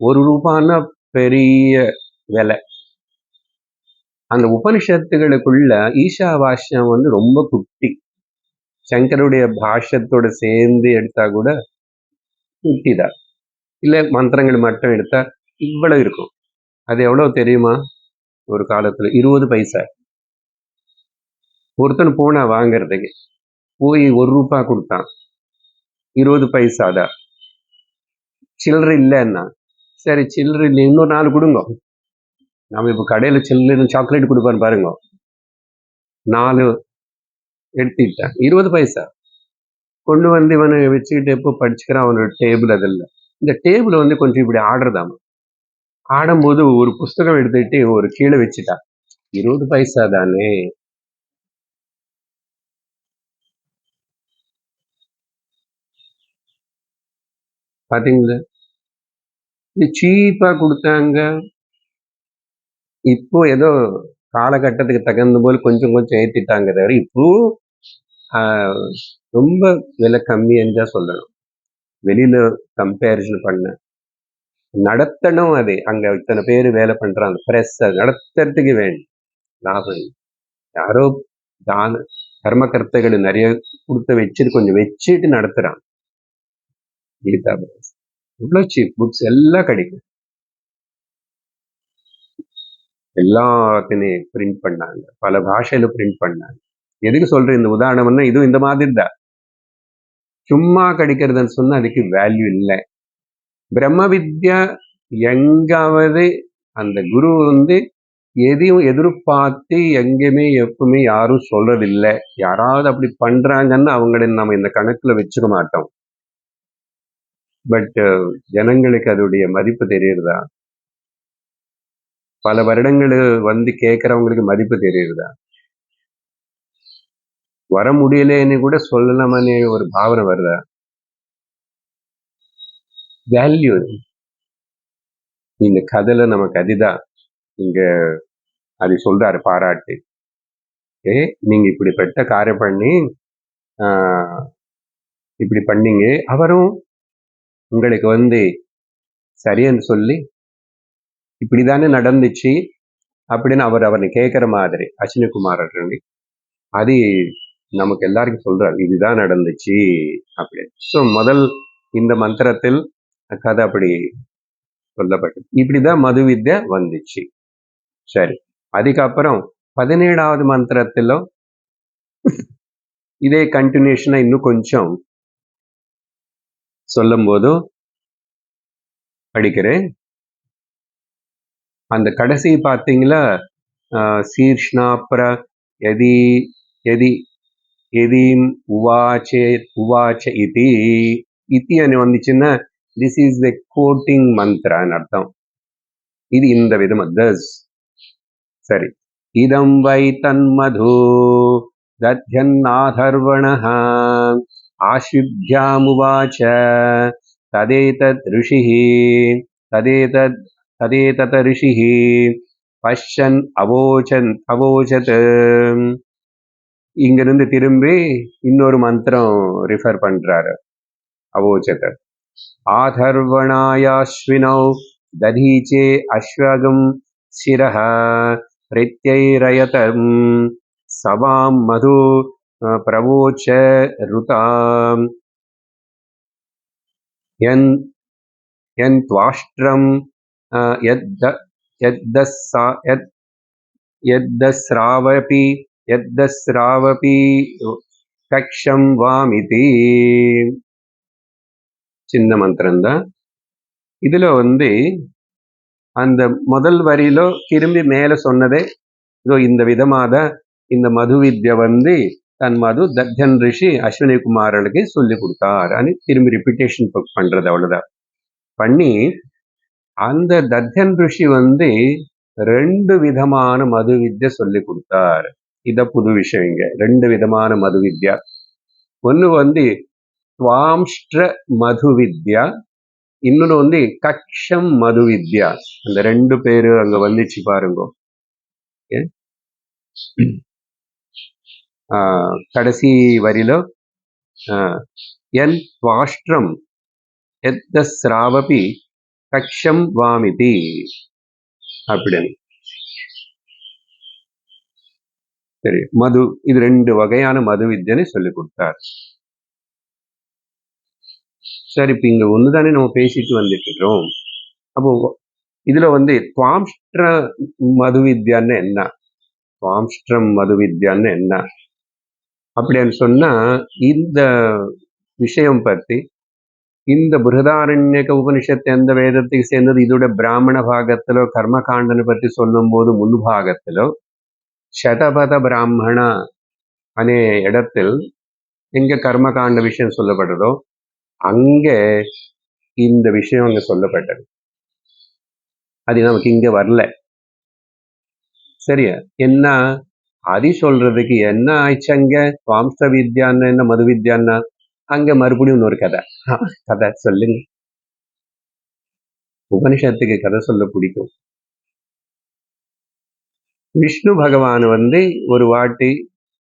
₹1 பெரிய விலை. அந்த உபனிஷத்துகளுக்குள்ள ஈஷாவாஸ்யம் வந்து ரொம்ப குட்டி, சங்கருடைய பாஷ்யத்தோட சேர்ந்து எடுத்தா கூட குட்டிதான். இல்ல மந்திரங்கள் மட்டும் எடுத்தா இவ்வளவு இருக்கும். அது எவ்வளவு தெரியுமா? ஒரு காலத்துல 20 பைசா. ஒருத்தன் போனா வாங்கறதுக்கு போய் ₹1 கொடுத்தான், 20 பைசா தான். சில்லறை இல்லைன்னா சரி, சில்லறை இல்லை, இன்னொரு 4 கொடுங்க. நம்ம இப்ப கடையில சில்லறை சாக்லேட் கொடுப்பான்னு பாருங்க, 4 எடுத்துக்கிட்டேன், 20 பைசா கொண்டு வந்து இவனை வச்சுக்கிட்டு எப்போ படிச்சுக்கிறான் அவனோட டேபிள். அதில் இந்த டேபிள் வந்து கொஞ்சம் இப்படி ஆடுறதாமா, ஆடும்போது ஒரு புஸ்தகம் எடுத்துக்கிட்டு ஒரு கீழே வச்சுட்டா, 20 பைசா தானே. பாத்தீங்களா? இது சீப்பா கொடுத்தாங்க. இப்போ ஏதோ காலகட்டத்துக்கு தகுந்த போல் கொஞ்சம் கொஞ்சம் ஏற்றிட்டாங்க தவிர இப்போ ரொம்ப விலை கம்மின்னு தான் சொல்லணும். வெளியில கம்பேரிசன் பண்ண நடத்தணும். அது அங்க இத்தனை பேர் வேலை பண்றாங்க, பிரஸ் நடத்துறதுக்கு வேணும் லாபம். யாரோ தான கர்மகர்த்தைகள் நிறைய கொடுத்து வச்சுட்டு கொஞ்சம் வச்சுட்டு நடத்துறான். கீதா பிரஸ் இவ்வளோ சீப் புக்ஸ் எல்லாம் கிடைக்கும், எல்லாத்தையும் பிரிண்ட் பண்ணாங்க, பல பாஷையில பிரிண்ட் பண்ணாங்க. எதுக்கு சொல்றேன் இந்த உதாரணம்னா, இதுவும் இந்த மாதிரி தான். சும்மா கிடைக்கிறதுன்னு சொன்னா அதுக்கு வேல்யூ இல்லை. பிரம்ம வித்யா எங்காவது அந்த குரு வந்து எதையும் எதிர்பார்த்து எங்கேயுமே எப்பவுமே யாரும் சொல்றதில்லை. யாராவது அப்படி பண்றாங்கன்னா அவங்களை நம்ம இந்த கணக்குல வச்சுக்க மாட்டோம். பட் ஜனங்களுக்கு அதோடைய மதிப்பு தெரியுறதா? பல வருடங்கள் வந்து கேட்கறவங்களுக்கு மதிப்பு தெரியுறதா? வர முடியலன்னு கூட சொல்லலாமே ஒரு பாவனை வருதா? வேல்யூ இந்த கதையில நமக்கு அதுதான் இங்க அது சொல்றாரு பாராட்டு. நீங்க இப்படிப்பட்ட காரியம் பண்ணி இப்படி பண்ணீங்க, அவரும் உங்களுக்கு சரின்னு சொல்லி இப்படிதானே நடந்துச்சு அப்படின்னு அவனை கேட்கிற மாதிரி அஸ்வினி குமாரன் அது நமக்கு எல்லாருக்கும் சொல்றாரு, இதுதான் நடந்துச்சு அப்படின்னு. ஸோ முதல் இந்த மந்திரத்தில் கதை அப்படி சொல்லப்பட்டது. இப்படிதான் மது வித்யா வந்துச்சு. சரி, அதுக்கப்புறம் 17வது மந்திரத்திலும் இதே கண்டினியூஷனா இன்னும் கொஞ்சம் சொல்லும் போது படிக்கிறேன். அந்த கடைசி பார்த்தீங்களா, சீர்ஷ்ணாப்ர எதி எதி எதீம் உவாச்ச இதி అని வந்துச்சுன்னா திஸ் இஸ் த கோட்டிங் மந்த்ரான்னு அர்த்தம். இது இந்த விதம் தஸ். சரி, இதம் வை தன்மது தத்யன்னாதர்வணः ஆஷிப்யாமுவாச்ச ததேதத் ரிஷிः ததேதத் ரிஷிः பஷ்யன் அவோச்சத். இங்கிருந்து திரும்பி இன்னொரு மந்திரம் ரிஃபர் பண்றாரு. அவோச்சத் ஆதர்வணாயாஸ்வினௌ ததீச்சே அஸ்வகம் சிரஹ பிரத்யைரயதம் சவாம் மது பிரவோச்ச ருதாம் யந்த்வாஷ்ட்ரம் யத்தஸ்ராவபி கக்ஷம் வாமிதி. சின்ன மந்திரம் தான். இதுல அந்த முதல் வரியில திரும்பி மேல சொன்னதே இதோ இந்த விதமாக இந்த மது வித்யா தன் மது தத்யன் ரிஷி அஸ்வினி குமாரனுக்கு சொல்லி கொடுத்தார் అని திரும்பி ரிப்பீட்டேஷன் பண்றது. அவ்வளவுதான் பண்ணி அந்த தத்யன் ரிஷி 2 விதமான மது வித்யா சொல்லி கொடுத்தார். இத புது விஷயம். இங்க 2 விதமான மது வித்யா. ஒன்னு துவாம்ஷ்ட்ர மது வித்யா, இன்னொன்னு கக்ஷம் மது வித்யா. அந்த 2 பேரு அங்க வந்துச்சு பாருங்க. கடைசி வரியில என் துவாஷ்ட்ரம் எத்தஸ்ராவபி கக்ஷம் வாமிதி அப்படின்னு. சரி, மது இது 2 வகையான மது வித்யன்னு சொல்லி கொடுத்தார். சரி, இப்ப இங்க ஒண்ணுதானே நம்ம பேசிட்டு வந்துட்டு இருக்கிறோம். அப்போ இதுல துவாம்ஷ்ட்ர மது வித்யான்னு என்ன, துவாம்ஷ்ட்ரம் மது வித்யான்னு என்ன அப்படின்னு சொன்னா, இந்த விஷயம் பத்தி இந்த பிருஹதாரண்யக உபனிஷத்து எந்த வேதத்துக்கு சேர்ந்தது, இதோட பிராமண பாகத்திலோ கர்மகாண்டனை பற்றி சொல்லும் போது முன் பாகத்திலோ சதபத பிராமண அனே இடத்தில் எங்க கர்மகாண்ட விஷயம் சொல்லப்படுறதோ அங்க இந்த விஷயம் அங்க சொல்லப்பட்டது. அது நமக்கு இங்க வரல. சரியா? என்ன அது சொல்றதுக்கு என்ன ஆயிடுச்சு அங்க? சுவாம்ச வித்யான்னு என்ன, மது வித்யான்னா அங்க மறுபடியும் இன்னொரு கதை சொல்லுங்க. உபனிஷத்துக்கு கதை சொல்ல பிடிக்கும். விஷ்ணு பகவான் ஒரு வாட்டி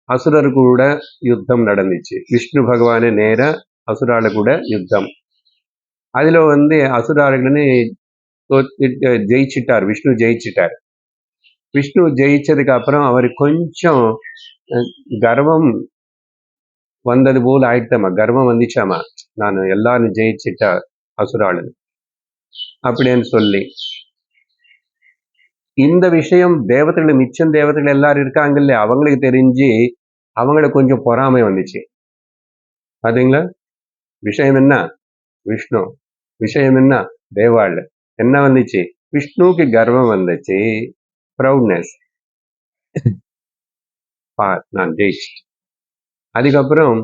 அசுரர் கூட யுத்தம் நடந்துச்சு. விஷ்ணு பகவானு நேரா அசுரால கூட யுத்தம். அதுல அசுராளுன்னு ஜெயிச்சிட்டார். விஷ்ணு ஜெயிச்சிட்டார். விஷ்ணு ஜெயிச்சதுக்கு அப்புறம் அவர் கொஞ்சம் கர்வம் வந்தது போல ஆயிடுத்தாமா. கர்வம் வந்துச்சாமா, நான் எல்லாரும் ஜெயிச்சிட்டா அசுராளுன்னு அப்படின்னு சொல்லி. இந்த விஷயம் தேவதைகள், மிச்சம் தேவதைகள் எல்லாரும் இருக்காங்க இல்லையா, அவங்களுக்கு தெரிஞ்சு அவங்களுக்கு கொஞ்சம் பொறாமை வந்துச்சு. பாத்தீங்களா? விஷயம் என்ன? விஷ்ணு. விஷயம் என்ன? தேவாள். என்ன வந்துச்சு? விஷ்ணுக்கு கர்வம் வந்துச்சு, ப்ரௌட்னஸ். நான் ஜெயிச்சு. அதுக்கப்புறம்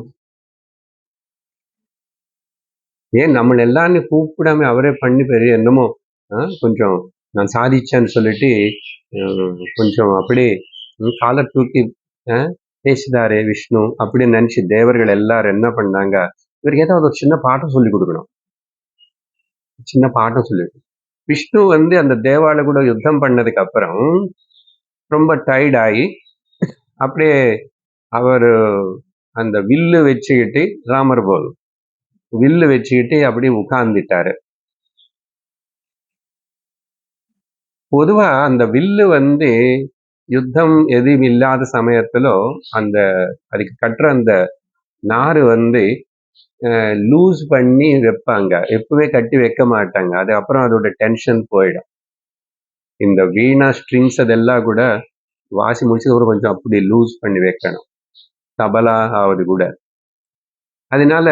ஏன் நம்மள எல்லாரும் கூப்பிடாம அவரே பண்ணி பெரிய என்னமோ கொஞ்சம் நான் சாதிச்சேன்னு சொல்லிட்டு கொஞ்சம் அப்படியே காலை தூக்கி பேசுதாரே விஷ்ணு அப்படின்னு நினைச்சு தேவர்கள் எல்லாரும் என்ன பண்ணாங்க, இவருக்கு ஏதாவது ஒரு சின்ன பாட்டம் சொல்லி கொடுக்கணும். சின்ன பாட்டம் சொல்லி விஷ்ணு வந்து அந்த தேவால கூட யுத்தம் பண்ணதுக்கு அப்புறம் ரொம்ப டயர்ட் ஆகி அப்படியே அவர் அந்த வில்லு வச்சுக்கிட்டு, ராமர் போல் வில்லு வச்சுக்கிட்டு அப்படியே உட்கார்ந்துட்டாரு. பொதுவா அந்த வில்லு வந்து யுத்தம் எதுவும் இல்லாத சமயத்துல அந்த அதுக்கு கட்டுற அந்த நாறு வந்து லூஸ் பண்ணி வைப்பாங்க. எப்பவுமே கட்டி வைக்க மாட்டாங்க. அது அப்புறம் அதோட டென்ஷன் போயிடும். இந்த வீணா ஸ்ட்ரிங்ஸ் அதெல்லாம் கூட வாசி முடிச்சதுக்கப்புறம் கொஞ்சம் அப்படி லூஸ் பண்ணி வைக்கணும். தபலா ஆவது கூட. அதனால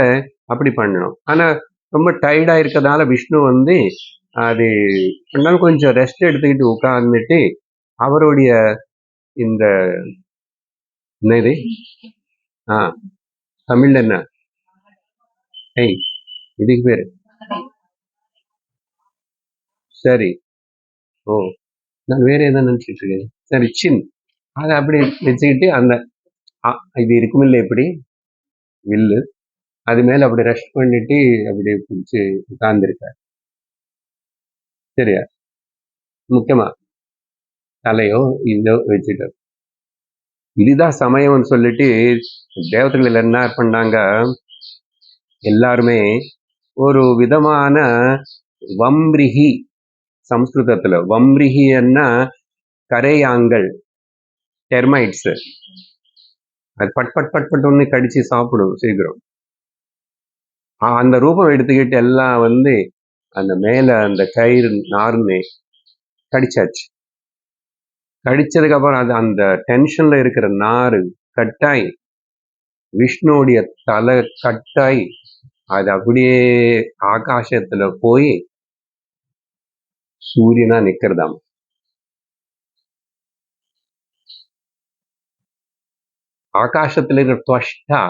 அப்படி பண்ணணும். ஆனா ரொம்ப டயர்டா இருக்கறதால விஷ்ணு வந்து அது பண்ணாலும் கொஞ்சம் ரெஸ்ட் எடுத்துக்கிட்டு உட்கார்ந்துட்டு அவருடைய இந்த என்னது தமிழ்ல என்ன இதுக்கு பேரு சரி. ஓ, நான் வேற ஏதாவது நினைச்சிட்டு இருக்கேன். சரி, சின் அதை அப்படி வச்சுக்கிட்டு அந்த இது இருக்கும் இல்லை எப்படி வில்லு அது மேல அப்படி ரெஸ்ட் பண்ணிட்டு அப்படி பிடிச்சி உட்கார்ந்துருக்காரு. சரியா? முக்கியமா தலையோ இதோ வச்சுட்டார். இதுதான் சமயம்னு சொல்லிட்டு தேவதைகள் என்ன பண்ணாங்க, எல்லாருமே ஒரு விதமான வம்ரிஹி, சம்ஸ்கிருதத்துல வம்ரிஹின்னா கரையாங்கள், டெர்மைட்ஸ், அது பட் பட் பட் பட் ஒன்று கடிச்சு சாப்பிடும் சீக்கிரம். அந்த ரூபம் எடுத்துக்கிட்டு எல்லாம் வந்து அந்த மேல அந்த கயிறு நார்னு கடிச்சாச்சு. கடிச்சதுக்கு அப்புறம் அது அந்த டென்ஷன்ல இருக்கிற நாறு கட்டாய் விஷ்ணுடைய தலை கட்டாய் அது அப்படியே ஆகாசத்துல போய் சூரியனா நிக்கிறதாம். ஆகாசத்துல இருக்கிற துவஷ்டா,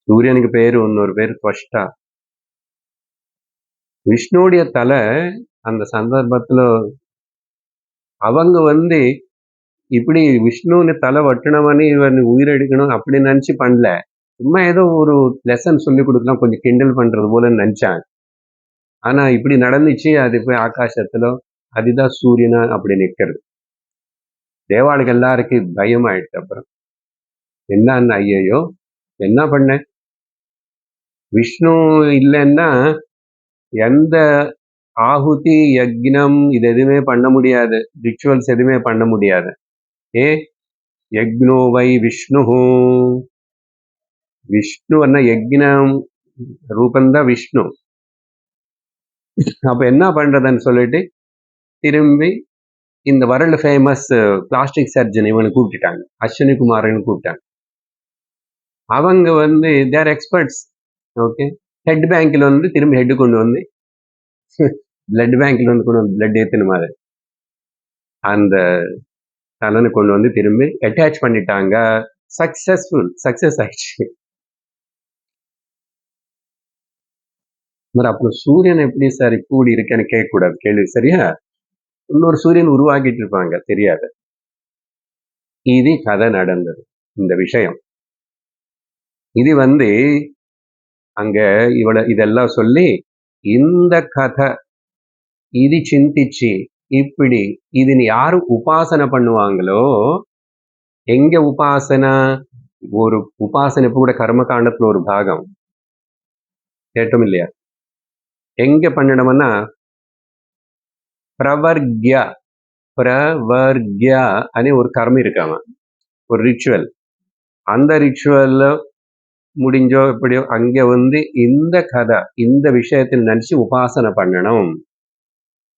சூரியனுக்கு பேரு இன்னொரு பேரு துவஷ்டா. விஷ்ணுடைய தலை அந்த சந்தர்ப்பத்துல அவங்க வந்து இப்படி விஷ்ணுன்னு தலை வெட்டணும்னு இவன் உயிரெடுக்கணும் அப்படி நினைச்சு பண்ணல. சும்மா ஏதோ ஒரு லெசன் சொல்லி கொடுக்கலாம், கொஞ்சம் கிண்டல் பண்றது போல நினைச்சாங்க. ஆனா இப்படி நடந்துச்சு. அது போய் ஆகாசத்துல அதுதான் சூரியனா அப்படி நிக்கிறது. தேவாளுக்கு எல்லாருக்கும் பயம் ஆயிடுச்சு. அப்புறம் என்னன்னு, ஐயோ என்ன பண்ண, விஷ்ணு இல்லைன்னா எந்த ஆகுதி யக்னம் இது எதுவுமே பண்ண முடியாது, ரிச்சுவல்ஸ் எதுவுமே பண்ண முடியாது. யக்னோ வை விஷ்ணு, விஷ்ணுன்னா யக்னம் ரூபந்தான் விஷ்ணு. அப்ப என்ன பண்றதுன்னு சொல்லிட்டு திரும்பி இந்த வேர்ல்டு ஃபேமஸ் பிளாஸ்டிக் சர்ஜன் இவனை கூப்பிட்டுட்டாங்க, அஸ்வினி குமார்னு கூப்பிட்டாங்க. அவங்க வந்து தேர் எக்ஸ்பர்ட்ஸ். ஓகே, ஹெட் பேங்க்ல வந்து திரும்பி ஹெட் கொண்டு வந்து பிளட் பேங்க்ல வந்து கொண்டு வந்து பிளட் ஏத்தின மாதிரி அந்த தலைனை கொண்டு வந்து திரும்பி அட்டாச் பண்ணிட்டாங்க. சக்சஸ் ஆயிடுச்சு. அப்புறம் சூரியன் எப்படி சார் கூடி இருக்கேன்னு கேட்கக்கூடாது கேள்வி, சரியா? இன்னொரு சூரியன் உருவாக்கிட்டு இருப்பாங்க, தெரியாது. இது கதை நடந்தது. இந்த விஷயம் இது வந்து அங்க இதெல்லாம் சொல்லி இந்த கதை இது சிந்திச்சு இப்படி இது யாரு உபாசனை பண்ணுவாங்களோ, எங்க உபாசனா, ஒரு உபாசனை கூட கர்மகாண்டத்துல ஒரு பாகம் கேட்டோம் இல்லையா? எங்க பண்ணணும்னா பிரவர்க்யா அனே ஒரு கர்மம் இருக்காம, ஒரு ரிச்சுவல். அந்த ரிச்சுவல்ல முடிஞ்சோ எப்படியோ அங்க வந்து இந்த கதை இந்த விஷயத்தில் நினைச்சு உபாசனை பண்ணணும்.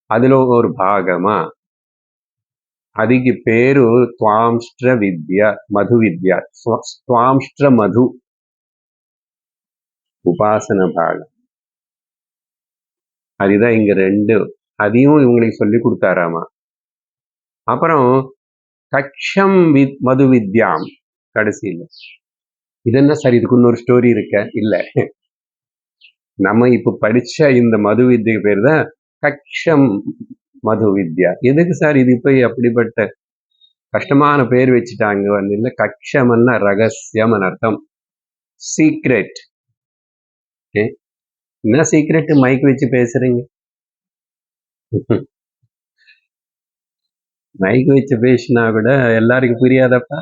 அதுல ஒரு பாகமா அதுக்கு பேரு துவாம்ஷ்ட வித்யா, மது வித்யா, துவாம்ஷ்ட மது உபாசன பாகம். அதுதான் இங்க ரெண்டு, அதையும் இவங்களுக்கு சொல்லி கொடுத்தாராமா. அப்புறம் கக்ஷம் மது வித்யாம் கடைசியில். இது என்ன சார், இதுக்கு இன்னொரு ஸ்டோரி இருக்க? இல்ல, நம்ம இப்ப படிச்ச இந்த மது வித்யா பேர் தான் கக்ஷம் மது வித்யா. எதுக்கு சார் இது போய் அப்படிப்பட்ட கஷ்டமான பேர் வச்சுட்டாங்க? இல்ல, கக்ஷம்னா ரகசியம் அர்த்தம், சீக்ரெட். என்ன சீக்ரெட் மைக் வச்சு பேசுறீங்க? మైక్ வச்சு பேசினா கூட எல்லாருக்கும் புரியாதப்பா.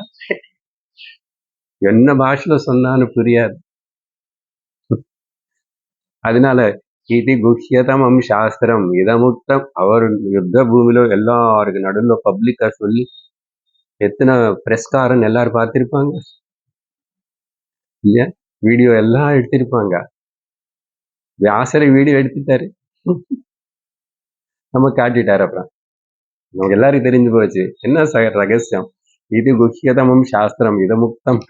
என்ன பாஷையில சொன்னாலும் புரியாது. அதனால இது குஹ்யதமம் சாஸ்திரம் இதமுக்தம் அவர் யுத்த பூமியில எல்லாருக்கு நடுவில் பப்ளிக்கா சொல்லி எத்தனை பிரஸ்காரன் எல்லாரும் பார்த்திருப்பாங்க இல்லையா? வீடியோ எல்லாம் எடுத்திருப்பாங்க. வியாசரை வீடியோ எடுத்துட்டாரு, நம்ம காட்டிட்டாரு. அப்புறம் நமக்கு எல்லாருக்கும் தெரிஞ்சு போச்சு என்ன ரகசியம். இது குஹ்யதமம் சாஸ்திரம் இதமுக்தம்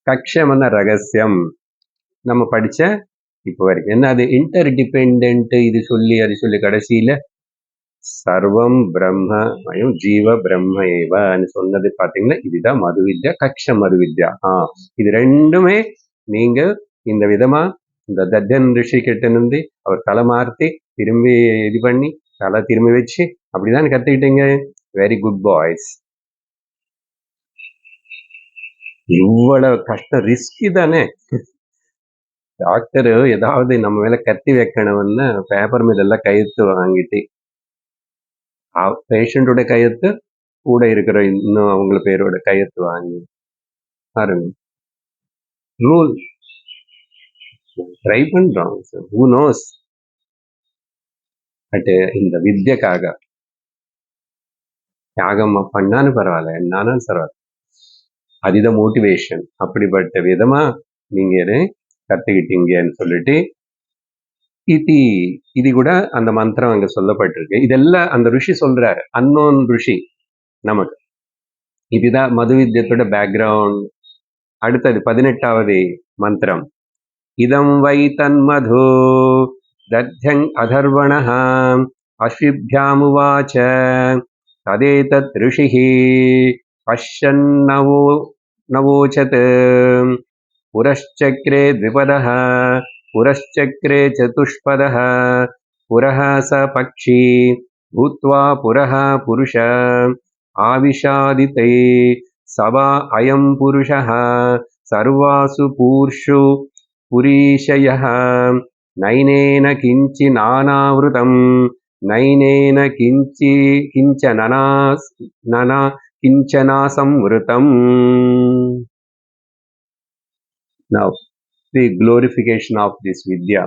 கக்ஷமன ரகசியம் நம்ம படிச்ச இப்போ வரைக்கும் என்ன அது இன்டர் டிபெண்ட் இது சொல்லி அது சொல்லி கடைசியில சர்வம் பிரம்மமயம் ஜீவ பிரம்ம ஏவன்னு சொன்னது பாத்தீங்கன்னா இதுதான் மது வித்யா கக்ஷ மது வித்யா. இது ரெண்டுமே நீங்க இந்த விதமா இந்த தத்தன் ரிஷி கிட்ட இருந்து அவர் தலை மாற்றி திரும்பி இது பண்ணி தலை திரும்பி வச்சு அப்படிதான் கத்துக்கிட்டீங்க. Very good boys. இவ்வளவு கஷ்டம் ரிஸ்கி தானே. டாக்டர் ஏதாவது நம்ம மேல கத்தி வைக்கணும்னு பேப்பர் மேல எல்லாம் கையெழுத்து வாங்கிட்டு பேஷண்டோட கையெழுத்து கூட இருக்கிற இன்னும் அவங்கள பேரோட கையெழுத்து வாங்கி பாருங்க. ரூல் ட்ரை பண்றோம். Who knows. பட் இந்த வித்யக்காக தியாகம் பண்ணாலும் பரவாயில்ல, என்னாலும் பரவாயில்ல, அதுதான் மோட்டிவேஷன். அப்படிப்பட்ட விதமா நீங்க கத்துக்கிட்டீங்கன்னு சொல்லிட்டு இது கூட அந்த மந்திரம் அங்க சொல்லப்பட்டிருக்கு. இதெல்லாம் அந்த ருஷி சொல்றாரு, அன்னோன் ருஷி நமக்கு. இதுதான் மது வித்யத்தோட பேக்ரவுண்ட். அடுத்தது 18வது மந்திரம். இதம் வை தன்மதோ தத்யங் அதர்வணः அஸ்விப்யாமுவாச்ச ததேதத் ரிஷிः பஷ்யன்னவோச்சத் புரश्चक्रे द्विपदः पुरश्चक्रे चतुष्पदः पुरः स पक्षी भूत्वा पुरः पुरुष आविशादिते सवा अयं पुरुषः सर्वासु पूर्षु पुरीशयः नैनेन किञ्चिनानावृतं नैनेन किञ्चना संवृतम्. Now the glorification of this vidya.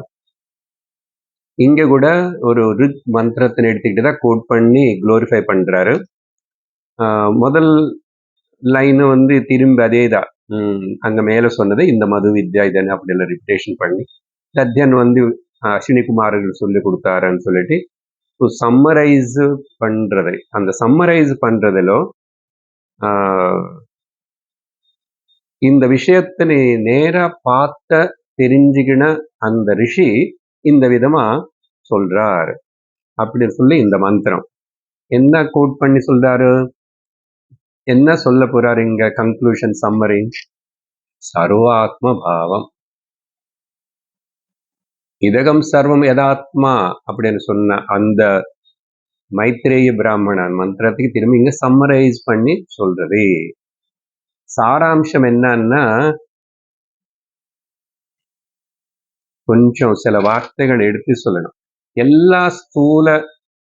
இங்க கூட ஒரு ரித் மந்திரத்தினை எடுத்துக்கிட்டு தான் கோட் பண்ணி குளோரிஃபை பண்றாரு. முதல் லைன் திரும்பி அதேதான் அங்க மேல சொன்னது இந்த மது வித்யா இதன் அப்படியெல்லாம் ரிப்பிட்டேஷன் பண்ணி தத்யன் அஸ்வினி குமாரர்கள் சொல்லி கொடுத்தாருன்னு சொல்லிட்டு சம்மரைஸ் பண்றது. அந்த சம்மரைஸ் பண்றதுல இந்த விஷயத்தினை நேரா பார்த்த தெரிஞ்சுக்கின அந்த ரிஷி இந்த விதமா சொல்றாரு அப்படின்னு சொல்லி இந்த மந்திரம் என்ன கோட் பண்ணி சொல்றாரு, என்ன சொல்ல போறாரு இங்க கன்க்ளூஷன் சம்மரி. சர்வாத்ம பாவம் இதகம் சர்வம் யதாத்மா அப்படின்னு சொன்ன அந்த மைத்ரேய பிராமணன் மந்திரத்துக்கு திரும்பி இங்க சம்மரைஸ் பண்ணி சொல்றது. சாராம்சம் என்னன்னா கொஞ்சம் சில வார்த்தைகள் எடுத்து சொல்லணும். எல்லா ஸ்தூல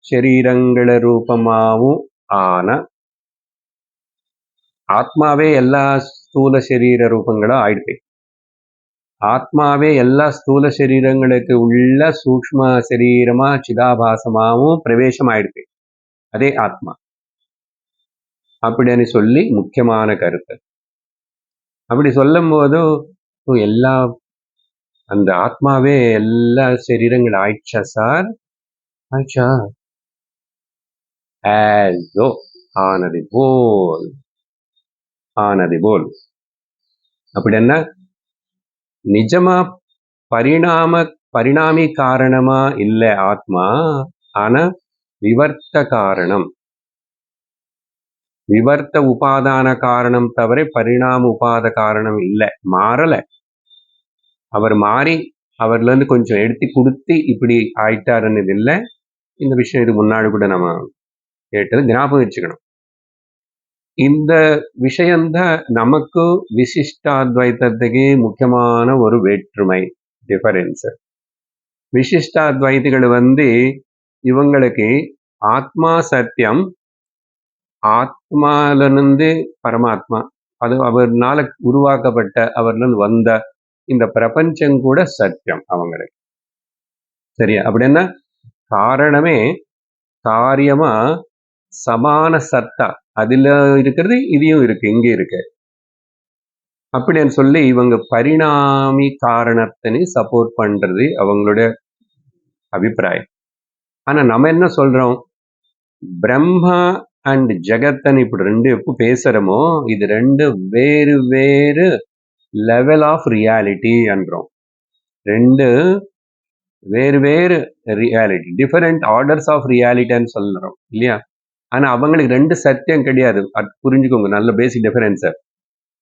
சரீரங்கள ரூபமாவும் ஆன ஆத்மாவே எல்லா ஸ்தூல சரீர ரூபங்களும் ஆயிடுது. ஆத்மாவே எல்லா ஸ்தூல சரீரங்களுக்கு உள்ள சூக்ஷ்ம சரீரமா சிதாபாசமாவும் பிரவேசம் ஆயிடுது. அதே ஆத்மா அப்படின்னு சொல்லி முக்கியமான கருத்து. அப்படி சொல்லும் போது எல்லா அந்த ஆத்மாவே எல்லா சரீரங்கள் ஆயிடுச்சா சார்? ஆயிடுச்சா? ஏதோ ஆனது போல். அப்படி என்ன நிஜமா பரிணாமி காரணமா இல்ல ஆத்மா, ஆனா விவர்த்த காரணம், விவர்த்த உபாதான காரணம் தவிர பரிணாம உபாத காரணம் இல்ல. மாறல. அவர் மாறி அவர்ல இருந்து கொஞ்சம் எடுத்து கொடுத்து இப்படி ஆயிட்டாருன்னு இல்லை. இந்த விஷயம் இது முன்னாடி கூட நம்ம கேட்டது ஞாபகம் வச்சுக்கணும். இந்த விஷயம்தான் நமக்கு விசிஷ்டாத்வைத்தத்துக்கு முக்கியமான ஒரு வேற்றுமை, டிஃபரன்ஸ். விசிஷ்டாத்வைதிகள் இவங்களுக்கு ஆத்மா சத்தியம், ஆத்மாவிலிருந்து பரமாத்மா, அது அவர்னால உருவாக்கப்பட்ட அவர்ல வந்த இந்த பிரபஞ்சம் கூட சத்தியம் அவங்களுக்கு. சரியா? அப்படின்னா காரணமே காரியமா சமான சத்தா, அதுல இருக்கிறது இதையும் இருக்கு, இங்க இருக்கு அப்படின்னு சொல்லி இவங்க பரிணாமி காரணத்தினை சப்போர்ட் பண்றது அவங்களுடைய அபிப்பிராயம். ஆனா நம்ம என்ன சொல்றோம், பிரம்மா அண்ட் ஜெகத்தன் இப்படி ரெண்டு எப்போ பேசுறோமோ இது ரெண்டு வேறு வேறு லெவல் ஆஃப் ரியாலிட்டி என்றோம். ரெண்டு வேறு வேறு ரியாலிட்டி, டிஃபரெண்ட் ஆர்டர்ஸ் ஆஃப் ரியாலிட்டின்னு சொல்றோம் இல்லையா? ஆனா அவங்களுக்கு ரெண்டு சத்தியம் கிடையாது. அது புரிஞ்சுக்கோங்க, நல்ல பேசிக் டிஃபரன்ஸ்.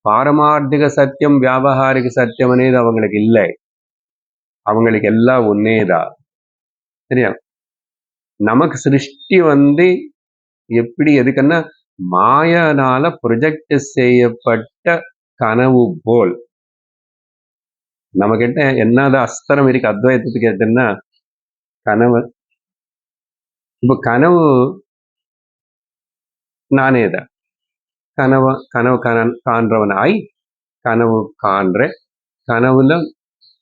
பாரமார்த்திக சத்தியம் வியாபகாரிக சத்தியம் అనేది அவங்களுக்கு இல்லை. அவங்களுக்கு எல்லாம் ஒன்னேதான். சரியா? நமக்கு சிருஷ்டி எப்படி எதுக்குன்னா மாயனால ப்ரொஜெக்ட் செய்யப்பட்ட கனவு போல். நம்ம கிட்ட என்னதான் அஸ்திரம் இருக்கு அத்வைதத்துக்கு கேட்டோம்னா கனவு. இப்ப கனவு நானேதான். கனவு கனவு காண்றவனாய் கனவு காண்ற, கனவுல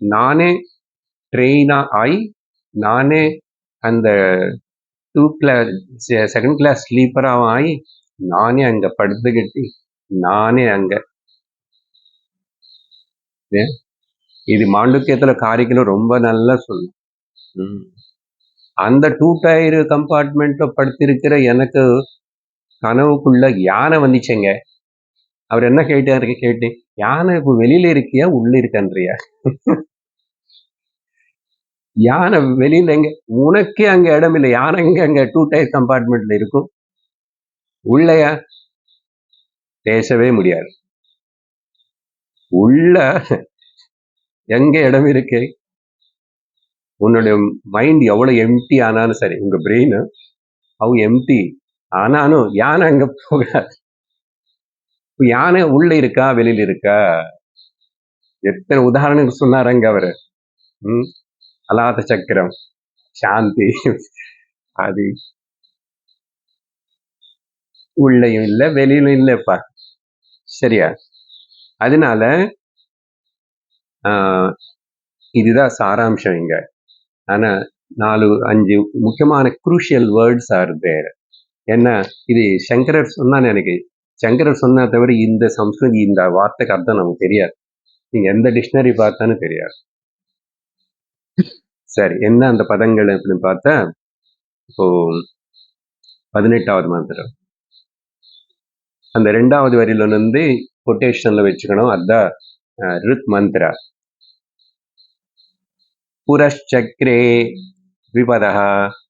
நானே ட்ரெயினா ஆகி நானே அந்த செகண்ட் கிளாஸ் ஸ்லீப்பராக ஆகி நானே அங்க படுத்துக்கிட்டு நானே அங்க. இது மாண்டூக்கியத்துல காரிக்கல ரொம்ப நல்லா சொல்லும். அந்த 2 டயர் கம்பார்ட்மெண்ட்ல படுத்திருக்கிற எனக்கு கனவுக்குள்ள யானை வந்துச்சுங்க. அவர் என்ன கேட்டேன், யானை இப்ப வெளியில இருக்கியா உள்ள இருக்கன்றியா? யானை வெளியில எங்க, உனக்கே அங்க இடம் இல்லை, யானை எங்க அங்க 2 டயர் கம்பார்ட்மெண்ட்ல இருக்கும்? உள்ளயா பேசவே முடியாது. உள்ள எங்க இடம் இருக்கு? உன்னுடைய மைண்ட் எவ்வளவு எம்டி ஆனாலும் சரி, உங்க பிரெயின் அவ எம்டி ஆனாலும் யானை அங்க போகாது. யானை உள்ள இருக்கா வெளியில இருக்கா? எத்தனை உதாரணம் சொன்னாரங்க அவரு. அலாத சக்கரம், சாந்தி, அது உள்ளயும் இல்ல வெளியிலும் இல்லப்பா. சரியா? அதனால இதுதான் சாராம்சம் இங்க. ஆனா 4-5 முக்கியமான குரூஷியல் வேர்ட்ஸ் ஆர் தேர். என்ன இது சங்கரர் சொன்னா, எனக்கு சங்கரர் சொன்னா தவிர இந்த சம்ஸ்கிருதி இந்த வார்த்தைக்கு அர்த்தம் நமக்கு தெரியாது. நீங்க எந்த டிக்ஷனரி பார்த்தாலும் தெரியாது. சரி, என்ன அந்த பதங்கள் அப்படின்னு பார்த்தா, இப்போ 18வது மந்திரம் அந்த 2வது வரியில கொட்டேஷன்ல வச்சுக்கணும். அதுதான் ருத் மந்திரா. புரச்சக்ரே விபதः,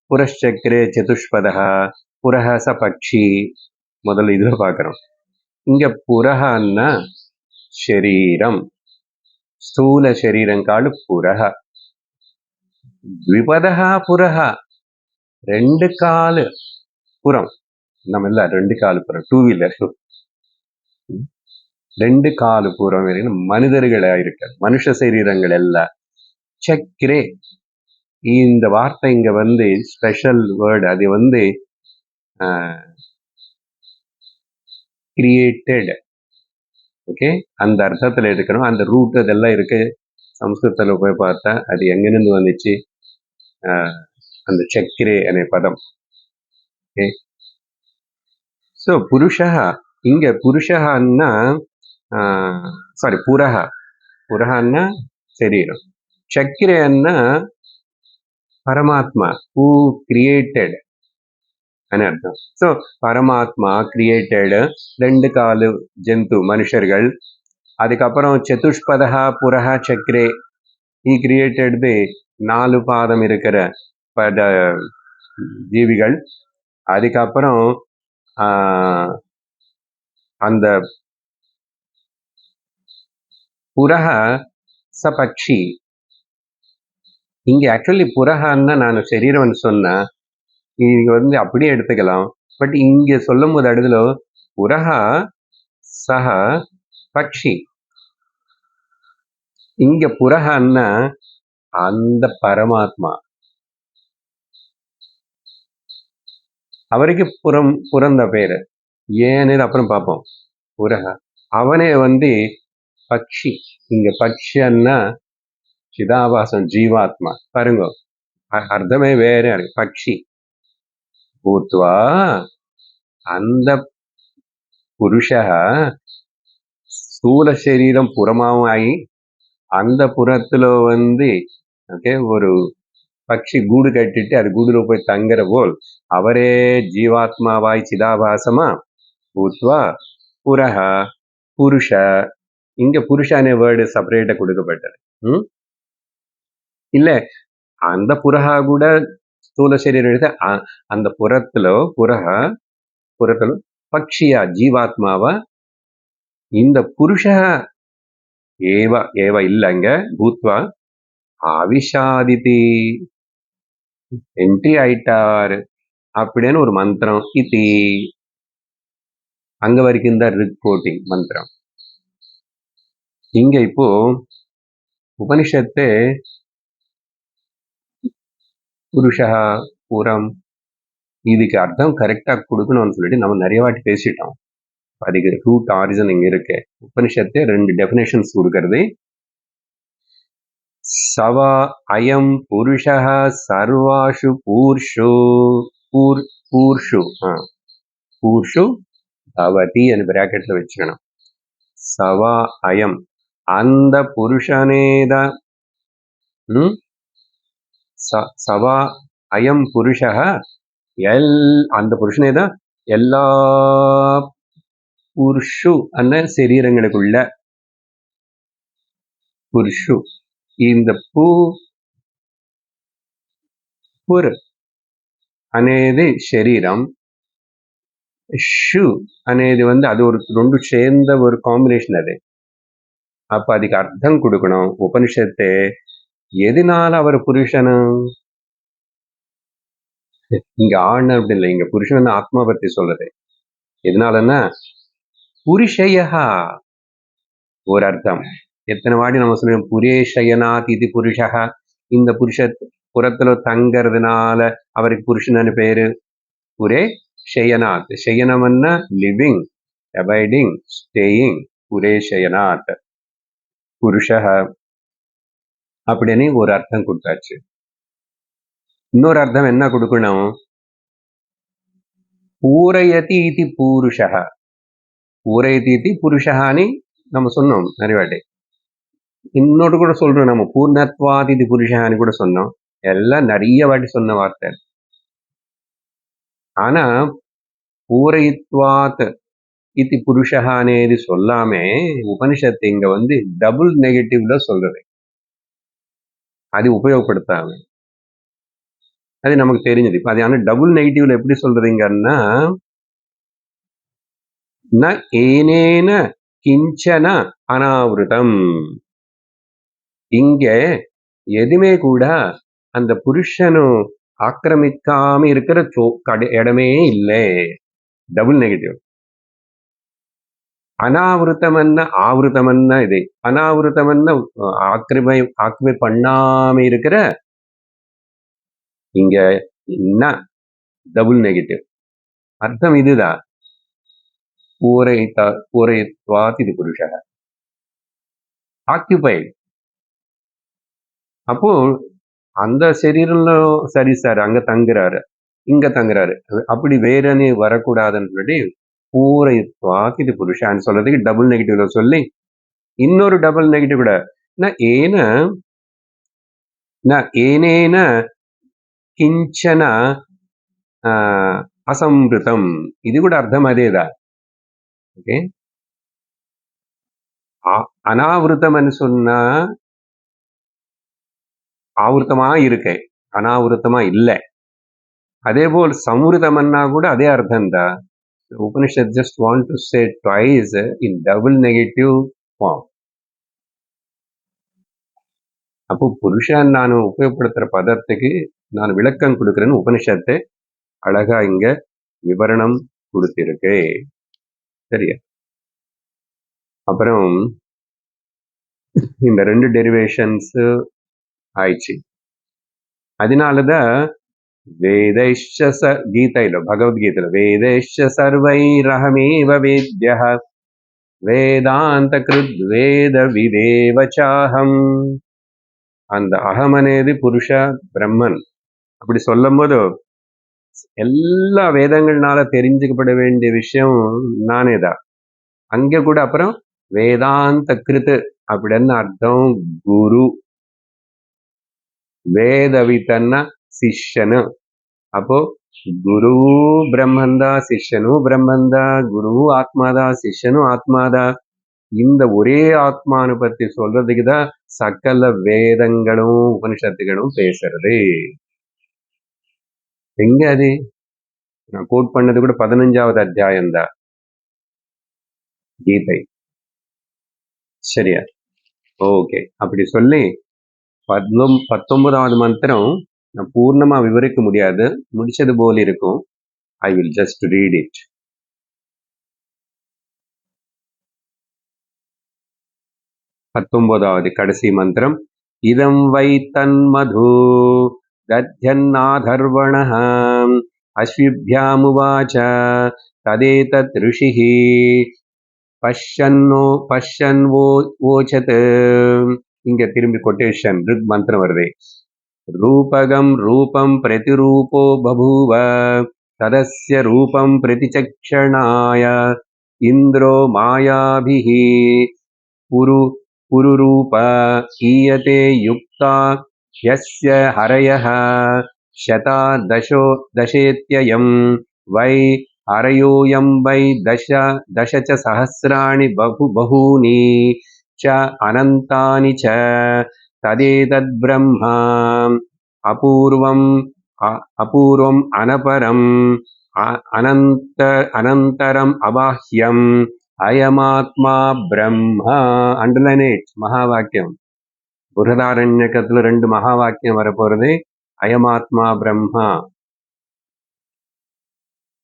புரச்சக்ரே சதுஷ்பதः, புரஹ ச பக்ஷி. முதல்ல இதுல பார்க்கிறோம். இங்க புரஹன்னா சரீரம், ஸ்தூல சரீரம் காலு புரஹ. விபதः புரஹ, 2 காலு புறம். நம்ம எல்லாம் 2 காலு புறம், 2 வீலர் 2 காலு புறம் மனிதர்களா இருக்க மனுஷ சரீரங்கள் எல்லாம். சக்ரே, இந்த வார்த்தை இங்க ஸ்பெஷல் வேர்டு. அது கிரியேட்டட். ஓகே, அந்த அர்த்தத்துல இருக்கணும். அந்த ரூட் அதெல்லாம் இருக்கு. சம்ஸ்கிருதத்துல போய் பார்த்தா அது எங்கிருந்து வந்துச்சு, அந்த சக்ரே அనే பதம். ஓகே, ஸோ புருஷா, இங்க புருஷன்னா சாரி புரஹன்னா சரீரம், சக்ரேன்னா பரமாத்மா, ஹூ கிரியேட்டட் అని అర్థం. ஸோ பரமாத்மா கிரியேட்டட் 2 காலு ஜந்து மனுஷர்கள். அதுக்கப்புறம் சதுஷ்பதா புரஹ சக்ரே, ஈ கிரியேட்டட் 4 பாதம் இருக்கிற ஜீவிகள். அதுக்கப்புறம் அந்த புரஹ ச பக்ஷி. இங்க ஆக்சுவலி புரஹன்னா நான் சரீரம் சொன்னா இங்க அப்படியே எடுத்துக்கலாம். பட் இங்க சொல்லும் போது இடத்துல புரஹ சஹ பக்ஷி. இங்க புரஹன்னா அந்த பரமாத்மா. அவருக்கு புறந்த பேரு ஏன்னு அப்புறம் பார்ப்போம். புரஹ அவனே பக்ஷி. இங்க பக்ஷன்னா சிதாபாசம் ஜீவாத்மா. பாருங்க, அர்த்தமே வேற இருக்கு. பக்ஷி பூத்வா அந்த புருஷ ஸ்தூல சரீரம் புறமாவும் ஆகி அந்த புறத்துல ஓகே ஒரு பக்ஷி கூடு கட்டிட்டு அது கூடுல போய் தங்குற போல் அவரே ஜீவாத்மாவாய் சிதாபாசமா பூத்வா புரஹ புருஷ. இங்க புருஷானே வேர்டு செப்பரேட்டா கொடுக்கப்பட்டது. இல்ல அந்த புரஹா கூட ஸ்தூல சரீரம் எடுத்து அந்த புறத்துல பக்ஷியா ஜீவாத்மாவா இந்த புருஷ ஏவ இல்லங்க பூத்வா ஆவிஷாதிதி என்ட்ரி ஆயிட்டார் அப்படின்னு ஒரு மந்திரம். இத்தி அங்க வரைக்கும் தான் ரிப்போர்ட்டிங் மந்திரம். இங்க இப்போ உபனிஷத்து புருஷா புறம் இதுக்கு அர்த்தம் கரெக்டா கொடுக்கணும்னு சொல்லிட்டு நம்ம நிறைய வாட்டி பேசிட்டோம். அதுக்கு ரூட் ஆரிஜன் இங்க இருக்கு. உபனிஷத்து 2 டெபினேஷன்ஸ் கொடுக்கறது. சவா அயம் புருஷா சர்வாஷு பூர்ஷு பவதி என்று பிராக்கெட்ல வச்சுக்கணும். சவா அயம் அந்த புருஷனேதான் சவா அயம் புருஷா அந்த புருஷனேதான் எல்லா புருஷு அன்ன சரீரங்களுக்குள்ள புருஷு. இந்த புர் అనేది శరీరం, ஷு అనేది அது ஒரு 2 சேர்ந்த ஒரு காம்பினேஷன். அது அப்ப அதுக்கு அர்த்தம் கொடுக்கணும் உபனிஷத்து. எதனால அவர் புருஷனு இங்க ஆண் அப்படி இல்லை, இங்க புருஷன் ஆத்மா பத்தி சொல்றது. எதனாலன்னா புருஷயா ஒரு அர்த்தம். எத்தனை வாடி நம்ம சொல்லுவோம் புரேஷயனாத் இது புருஷா. இந்த புறத்துல தங்கறதுனால அவருக்கு புருஷன் பேரு புரே ஷயனாத். ஷயனம்னா லிவிங், அபைடிங், ஸ்டேயிங். புரேஷயனாத் புருஷ அப்படின்னு ஒரு அர்த்தம் கொடுத்தாச்சு. இன்னொரு அர்த்தம் என்ன கொடுக்கணும்? பூரயதி இது பூருஷா. பூரயதி இது புருஷான்னு நம்ம சொன்னோம் நிறைய வாட்டி. இன்னொரு கூட சொல்றோம் நம்ம பூர்ணத்வாத் இது புருஷான்னு கூட சொன்னோம். எல்லாம் நிறைய வாட்டி சொன்ன வார்த்தை. ஆனா பூரயித்வாத் இது புருஷா అనేది சொல்லாமே உபனிஷத்து இங்க டபுள் நெகட்டிவ்ல சொல்றது. அது உபயோகப்படுத்தாம அது நமக்கு தெரிஞ்சது. இப்ப அது டபுள் நெகட்டிவ்ல எப்படி சொல்றீங்கன்னா ந ஏனேன கிஞ்சன அனாவிருதம். இங்க எதுவுமே கூட அந்த புருஷனும் ஆக்கிரமிக்காம இருக்கிற இடமே இல்லை. Double negative. அனாவிருத்தமன்ன ஆவிருத்தமன்ன இது. அனாவிருத்தமன்ன ஆக்கிரமி பண்ணாம இருக்கிற இங்க என்ன டபுள் நெகட்டிவ் அர்த்தம் இதுதான். பூரயித்வாத் இது புருஷ ஆக்கியுபைட். அப்போ அந்த சரீரம்ல சரி சார் அங்க தங்குறாரு இங்க தங்குறாரு அப்படி வேறனே வரக்கூடாதுன்னு சொல்லி பூரயித்வாத் இது புருஷான்னு சொல்றதுக்கு டபுள் நெகட்டிவ்ல சொல்லி இன்னொரு டபுள் நெகட்டிவ் கூட ஏனேன கிஞ்சன அசம்பிருதம். இது கூட அர்த்தம் அதேதான். ஓகே, அனாவிருத்தம்னு சொன்னா ஆவிருத்தமா இருக்க, அனாவிருத்தமா இல்லை. அதே போல் சம்ருதம்னா கூட அதே அர்த்தம் தான். Upanishad just want to say twice in double negative form. அப்போ புருஷன் நான் உபயோகப்படுத்துற பதத்துக்கு நான் விளக்கம் கொடுக்கிறேன்னு உபனிஷத்தை அழகா இங்க விவரணம் கொடுத்திருக்கு. சரியா? அப்புறம் இந்த 2 டெரிவேஷன்ஸ் ஆயிடுச்சு. அதனாலதான் వేదైశ్చ గీతలో భగవద్గీతలో వేదైశ్చ సర్వైరహమేవ వేద్యః వేదాంత కృద్వేద విదేవ చాహం. அந்த அகம் అనేది புருஷ பிரம்மன். அப்படி சொல்லும் போது எல்லா வேதங்கள்னால தெரிஞ்சுக்கப்பட வேண்டிய விஷயம் நானே தான். அங்க கூட அப்புறம் வேதாந்த கிருத்து அப்படின்னு அர்த்தம். குரு வேதவித்தன்னா சிஷ்யனு. அப்போ குரு பிரம்மந்தா, சிஷ்யனு பிரம்மந்தா, குரு ஆத்மாதா, சிஷ்யனு ஆத்மாதா. இந்த ஒரே ஆத்மானு பத்தி சொல்றதுக்கு தான் சகல வேதங்களும் உபனிஷத்துகளும் பேசுறது. எங்க அது? நான் கோட் பண்ணது கூட 15வது அத்தியாயம் தான் கீதை. சரியா? ஓகே. அப்படி சொல்லி 19வது மந்திரம் நான் பூர்ணமா விவரிக்க முடியாது, முடிச்சது போல் இருக்கும். I will just read it. 19வது கடைசி மந்திரம். இதம் வை தன்மது தத்யன்னாதர்வணः அஸ்விப்யாமுவாச ததேதத் ரிஷிः பஷ்யன்வோச்சத். இங்க திரும்பி கொட்டேஷன் ரிக் மந்திரம் வருது. ரூபகம் ரூபம் பிரதிரூபோ பபூவ ததஸ்ய ரூபம் பிரதிசக்ஷணாய இந்திரோ மாயாபிஹ புருரூப ஈயதே யுக்தா யஸ்ய ஹரயः சதா தசேத்யயம் வை ஹரயோயம் வை தச ச சஹஸ்ராணி பஹூனி ச அனந்தானி ச ததேதத் பிரம்மா அபூர்வம் அனபரம் அனந்தரம் அபாஹ்யம் அயமாத்மா பிரம்மா. Underline it. மகாவாக்கியம். புரதாரண்யக்கத்துல 2 மகாவாக்கியம் வரப்போறது. அயமாத்மா பிரம்மா.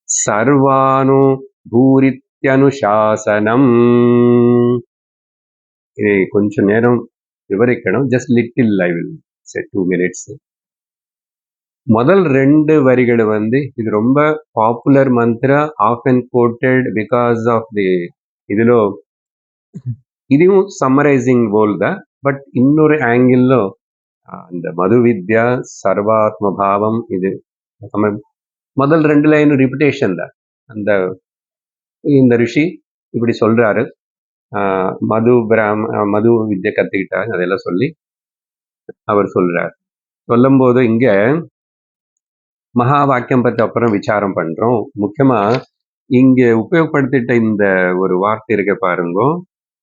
சர்வானு பூரித்யனுசாசனம். இதை கொஞ்சம் நேரம் விவரிக்கணும். Just little I will say 2 minutes. முதல் 2 வரிகள் இது ரொம்ப popular mantra, often quoted because of the இதுல இதுவும் சம்மரைசிங் போல் தான். பட் இன்னொரு ஆங்கிள் அந்த மது வித்யா சர்வாத்ம பாவம் இது முதல் 2 லைன் ரிப்பிட்டேஷன் தான். அந்த இந்த ரிஷி இப்படி சொல்றாரு, மது வித்யா கத்துக்கிட்டாங்க, அதெல்லாம் சொல்லி அவர் சொல்றார். சொல்லும் போது இங்க மகா வாக்கியம் பத்தி அப்புறம் விசாரம் பண்றோம். முக்கியமா இங்க உபயோகப்படுத்திட்ட இந்த ஒரு வார்த்தை இருக்க பாருங்க.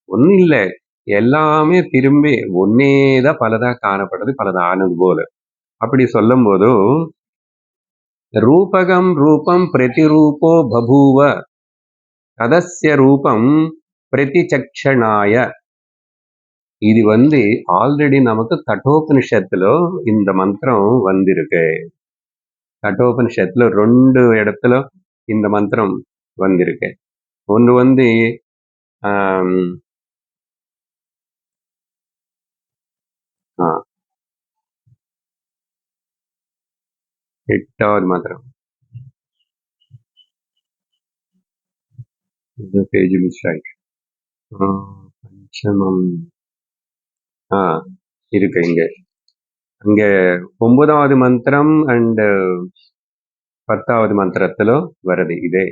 ஒன்னும் இல்லை, எல்லாமே திரும்பி ஒன்னேதான் பலதா காணப்படுது, பலதா ஆனது போல. அப்படி சொல்லும் போது ரூபகம் ரூபம் பிரதிரூபோ பபூவ ததஸ்ய ரூபம் பிரதிசக்ஷணாய. இது ஆல்ரெடி நமக்கு கட்டோபனிஷத்துல இந்த மந்திரம் வந்திருக்கு. கட்டோபனிஷத்துல 2 இடத்துல இந்த மந்திரம் வந்திருக்கு. ஒன்று 8வது மந்திரம். Page miss right. பஞ்சமம் இருக்கு இங்க. அங்க 9வது மந்திரம் அண்ட் 10வது மந்திரத்துல வருது இதே.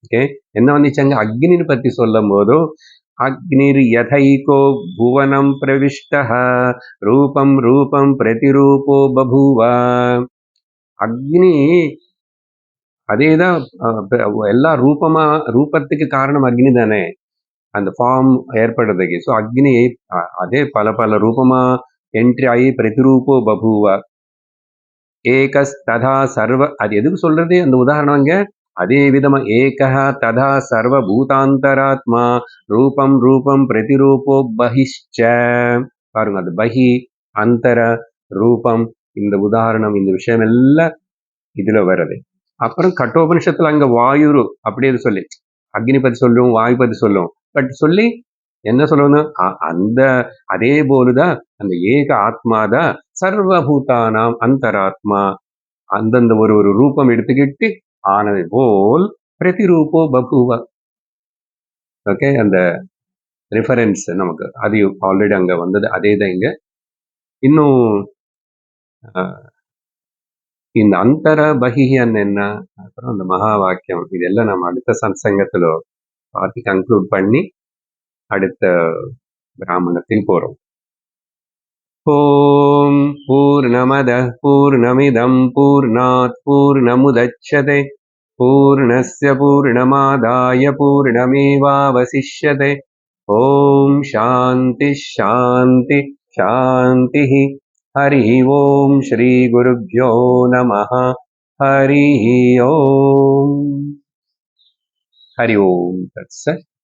ஓகே, என்ன வந்துச்சாங்க? அக்னின்னு பத்தி சொல்லும் போது அக்னிர் யதைகோ புவனம் பிரவிஷ்டஹ ரூபம் ரூபம் பிரதிரூபோ பபூவ. அக்னி அதேதான், எல்லா ரூபத்துக்கு காரணம் அக்னி தானே, அந்த ஃபார்ம் ஏற்படுறதுக்கு. ஸோ அக்னி அதே பல பல ரூபமா என்ட்ரி ஆகி பிரதிரூபோ பபூவ ஏகஸ் ததா சர்வ. அது எதுக்கு சொல்றது அந்த உதாரணங்க? அதே விதமா ஏகஹ ததா சர்வ பூதாந்தராத்மா ரூபம் ரூபம் பிரதிரூபோ பஹிஷ்ச. பாருங்க, அது பஹி அந்தர ரூபம், இந்த உதாரணம், இந்த விஷயம் எல்லாம் இதுல வருது. அப்புறம் கட்டோபனிஷத்துல அங்க வாயுரு அப்படியே சொல்லி அக்னி பத்தி சொல்லுவோம், வாயு பத்தி சொல்லுவோம். பட் சொல்லி என்ன சொல்லணும்? அந்த அதே போலுதான் அந்த ஏக ஆத்மாதான் சர்வபூதானாம் அந்தராத்மா. அந்தந்த ஒரு ஒரு ரூபம் எடுத்துக்கிட்டு ஆனது போல் பிரதிரூபோ பபுவ. ஓகே, அந்த ரெஃபரன்ஸ் நமக்கு அது ஆல்ரெடி அங்க வந்தது, அதே தான் இங்க. இன்னும் இந்த அந்தர பகிஹியன் என்ன, அப்புறம் அந்த மகா வாக்கியம், இதெல்லாம் நம்ம அடுத்த சத்சங்கத்துல பார்த்து கன்க்ளூட் பண்ணி அடுத்த பிராமணத்தில் போறோம். ஓம் பூர்ணமதః பூர்ணமிதம் பூர்ணாத் பூர்ணமுதச்யதே பூர்ணஸ்ய பூர்ணமாதாய பூர்ணமேவாவசிஷ்யதே. ஓம் சாந்தி சாந்தி சாந்திः. हरिः ओम श्री गुरुभ्यो नमः. हरिः ओम. हरि ओम तत्सत्.